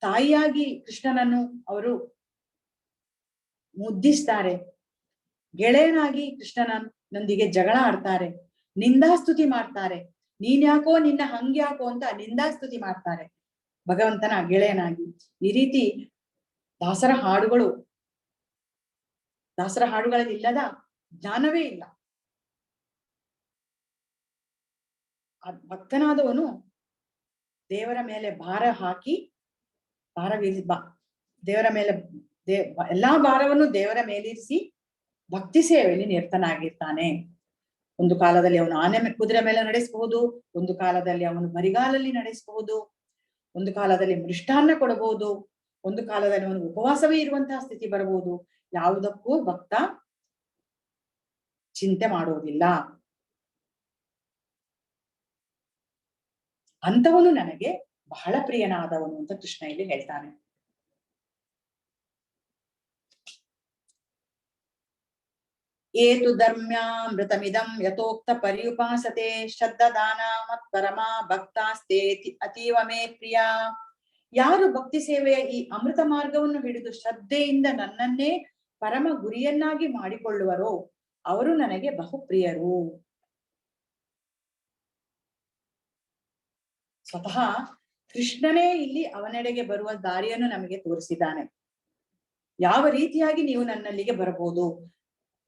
ತಾಯಿಯಾಗಿ ಕೃಷ್ಣನನ್ನು ಅವರು ಮುದ್ದಿಸ್ತಾರೆ, ಗೆಳೆಯನಾಗಿ ಕೃಷ್ಣನೊಂದಿಗೆ ಜಗಳ ಆಡ್ತಾರೆ, ನಿಂದಾಸ್ತುತಿ ಮಾಡ್ತಾರೆ. ನೀನ್ಯಾಕೋ ನಿನ್ನ ಹಂಗ್ಯಾಕೋ ಅಂತ ನಿಂದಾಸ್ತುತಿ ಮಾಡ್ತಾರೆ ಭಗವಂತನ ಗೆಳೆಯನಾಗಿ. ಈ ರೀತಿ ದಾಸರ ಹಾಡುಗಳಲ್ಲಿ ಇಲ್ಲದ ಜ್ಞಾನವೇ ಇಲ್ಲ. ಆ ಭಕ್ತನಾದವನು ದೇವರ ಮೇಲೆ ಭಾರ ಹಾಕಿ ದೇವರ ಮೇಲೆ ಎಲ್ಲಾ ಭಾರವನ್ನು ದೇವರ ಮೇಲಿರಿಸಿ ಭಕ್ತಿ ಸೇವೆಯಲ್ಲಿ ನಿರತನಾಗಿರ್ತಾನೆ. ಒಂದು ಕಾಲದಲ್ಲಿ ಅವನು ಕುದುರೆ ಮೇಲೆ ನಡೆಸಬಹುದು, ಒಂದು ಕಾಲದಲ್ಲಿ ಅವನು ಬರಿಗಾಲಲ್ಲಿ ನಡೆಸಬಹುದು, ಒಂದು ಕಾಲದಲ್ಲಿ ಮೃಷ್ಟಾನ್ನ ಕೊಡಬಹುದು, ಒಂದು ಕಾಲದಲ್ಲಿ ಅವನು ಉಪವಾಸವೇ ಇರುವಂತಹ ಸ್ಥಿತಿ ಬರಬಹುದು. ಯಾವುದಕ್ಕೂ ಭಕ್ತ ಚಿಂತೆ ಮಾಡುವುದಿಲ್ಲ. ಅಂತವನು ನನಗೆ ಬಹಳ ಪ್ರಿಯನಾದವನು ಅಂತ ಕೃಷ್ಣ ಇಲ್ಲಿ ಹೇಳ್ತಾನೆ. ಏತು ಧರ್ಮ್ಯಾಮೃತಮಿದಂ ಯಥೋಕ್ತ ಪರ್ಯುಪಾಸತೆ ಶ್ರದ್ಧಾದಾನ ಮತ್ಪರಮಾ ಭಕ್ತಾಸ್ತೆ ಅತೀವ ಮೇ ಪ್ರಿಯ. ಯಾರು ಭಕ್ತಿ ಸೇವೆಯ ಈ ಅಮೃತ ಮಾರ್ಗವನ್ನು ಹಿಡಿದು ಶ್ರದ್ಧೆಯಿಂದ ನನ್ನನ್ನೇ ಪರಮ ಗುರಿಯನ್ನಾಗಿ ಮಾಡಿಕೊಳ್ಳುವರೋ ಅವರು ನನಗೆ ಬಹುಪ್ರಿಯರು. ಸ್ವತಃ ಕೃಷ್ಣನೇ ಇಲ್ಲಿ ಅವನೆಡೆಗೆ ಬರುವ ದಾರಿಯನ್ನು ನಮಗೆ ತೋರಿಸಿದ್ದಾನೆ. ಯಾವ ರೀತಿಯಾಗಿ ನೀವು ನನ್ನಲ್ಲಿಗೆ ಬರಬಹುದು,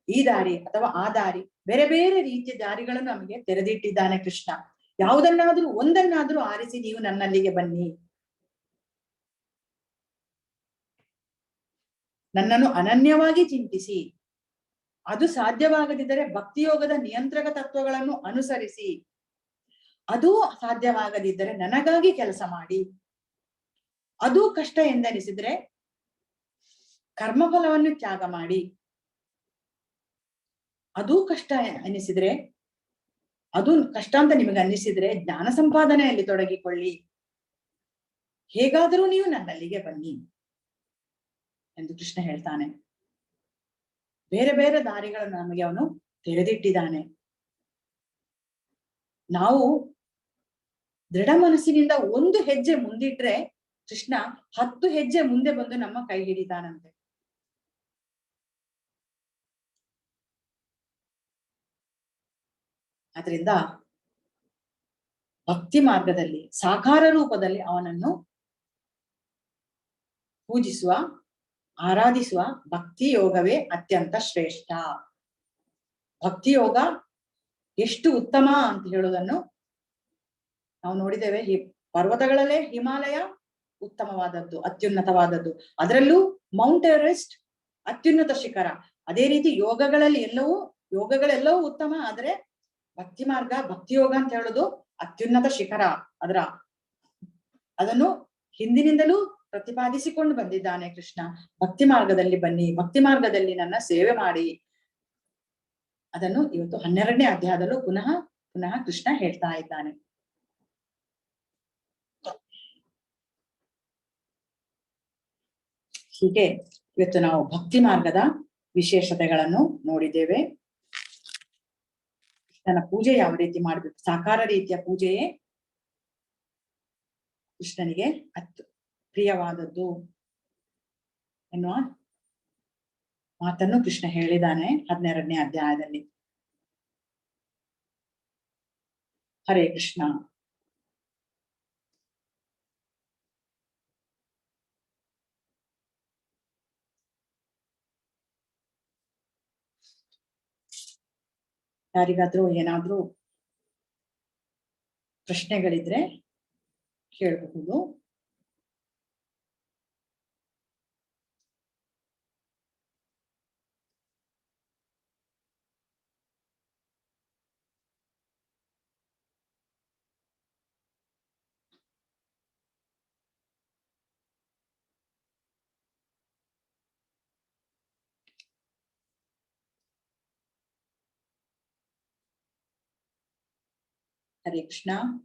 ಈ ದಾರಿ ಅಥವಾ ಆ ದಾರಿ, ಬೇರೆ ಬೇರೆ ರೀತಿಯ ದಾರಿಗಳನ್ನು ನಮಗೆ ತೆರೆದಿಟ್ಟಿದ್ದಾನೆ ಕೃಷ್ಣ. ಒಂದನ್ನಾದ್ರೂ ಆರಿಸಿ ನೀವು ನನ್ನಲ್ಲಿಗೆ ಬನ್ನಿ, ನನ್ನನ್ನು ಅನನ್ಯವಾಗಿ ಚಿಂತಿಸಿ, ಅದು ಸಾಧ್ಯವಾಗದಿದ್ದರೆ ಭಕ್ತಿಯೋಗದ ನಿಯಂತ್ರಕ ತತ್ವಗಳನ್ನು ಅನುಸರಿಸಿ, ಅದು ಸಾಧ್ಯವಾಗದಿದ್ದರೆ ನನಗಾಗಿ ಕೆಲಸ ಮಾಡಿ, ಅದು ಕಷ್ಟ ಎಂದೆನಿಸಿದ್ರೆ ಕರ್ಮಫಲವನ್ನು ತ್ಯಾಗ ಮಾಡಿ, ಅದು ಕಷ್ಟ ಎನಿಸಿದ್ರೆ ಅದು ಕಷ್ಟ ಅಂತ ನಿಮಗೆ ಅನ್ನಿಸಿದ್ರೆ ಜ್ಞಾನ ಸಂಪಾದನೆಯಲ್ಲಿ ತೊಡಗಿಕೊಳ್ಳಿ, ಹೇಗಾದರೂ ನೀವು ನನ್ನಲ್ಲಿಗೆ ಬನ್ನಿ ಎಂದು ಕೃಷ್ಣ ಹೇಳ್ತಾನೆ. ಬೇರೆ ಬೇರೆ ದಾರಿಗಳನ್ನು ನಮಗೆ ಅವನು ತೆರೆದಿಟ್ಟಿದ್ದಾನೆ. ನಾವು ದೃಢ ಮನಸ್ಸಿನಿಂದ ಒಂದು ಹೆಜ್ಜೆ ಮುಂದಿಟ್ರೆ ಕೃಷ್ಣ 10 ಹೆಜ್ಜೆ ಮುಂದೆ ಬಂದು ನಮ್ಮ ಕೈ ಹಿಡಿತಾನಂತೆ. ಆದ್ರಿಂದ ಭಕ್ತಿ ಮಾರ್ಗದಲ್ಲಿ ಸಾಕಾರ ರೂಪದಲ್ಲಿ ಅವನನ್ನು ಪೂಜಿಸುವ, ಆರಾಧಿಸುವ ಭಕ್ತಿ ಯೋಗವೇ ಅತ್ಯಂತ ಶ್ರೇಷ್ಠ. ಭಕ್ತಿ ಯೋಗ ಎಷ್ಟು ಉತ್ತಮ ಅಂತ ಹೇಳುವುದನ್ನು ನಾವು ನೋಡಿದ್ದೇವೆ. ಈ ಪರ್ವತಗಳಲ್ಲೇ ಹಿಮಾಲಯ ಉತ್ತಮವಾದದ್ದು, ಅತ್ಯುನ್ನತವಾದದ್ದು, ಅದರಲ್ಲೂ ಮೌಂಟ್ ಎವರೆಸ್ಟ್ ಅತ್ಯುನ್ನತ ಶಿಖರ. ಅದೇ ರೀತಿ ಯೋಗಗಳೆಲ್ಲವೂ ಉತ್ತಮ, ಆದ್ರೆ ಭಕ್ತಿ ಮಾರ್ಗ, ಭಕ್ತಿ ಯೋಗ ಅಂತ ಹೇಳೋದು ಅತ್ಯುನ್ನತ ಶಿಖರ. ಅದನ್ನು ಹಿಂದಿನಿಂದಲೂ ಪ್ರತಿಪಾದಿಸಿಕೊಂಡು ಬಂದಿದ್ದಾನೆ ಕೃಷ್ಣ. ಭಕ್ತಿ ಮಾರ್ಗದಲ್ಲಿ ಬನ್ನಿ, ಭಕ್ತಿ ಮಾರ್ಗದಲ್ಲಿ ನನ್ನ ಸೇವೆ ಮಾಡಿ. ಅದನ್ನು ಇವತ್ತು 12ನೇ ಅಧ್ಯಾಯದಲ್ಲೂ ಪುನಃ ಕೃಷ್ಣ ಹೇಳ್ತಾ ಇದ್ದಾನೆ. ಹೀಗೆ ಇವತ್ತು ನಾವು ಭಕ್ತಿ ಮಾರ್ಗದ ವಿಶೇಷತೆಗಳನ್ನು ನೋಡಿದ್ದೇವೆ. ಕೃಷ್ಣನ ಪೂಜೆ ಯಾವ ರೀತಿ ಮಾಡ್ಬೇಕು, ಸಾಕಾರ ರೀತಿಯ ಪೂಜೆಯೇ ಕೃಷ್ಣನಿಗೆ ಪ್ರಿಯವಾದದ್ದು ಎನ್ನುವ ಮಾತನ್ನು ಕೃಷ್ಣ ಹೇಳಿದ್ದಾನೆ 12ನೇ ಅಧ್ಯಾಯದಲ್ಲಿ. ಹರೇ ಕೃಷ್ಣ. ಯಾರಿಗಾದ್ರೂ ಏನಾದ್ರೂ ಪ್ರಶ್ನೆಗಳಿದ್ರೆ ಕೇಳಬಹುದು. हरे कृष्णा।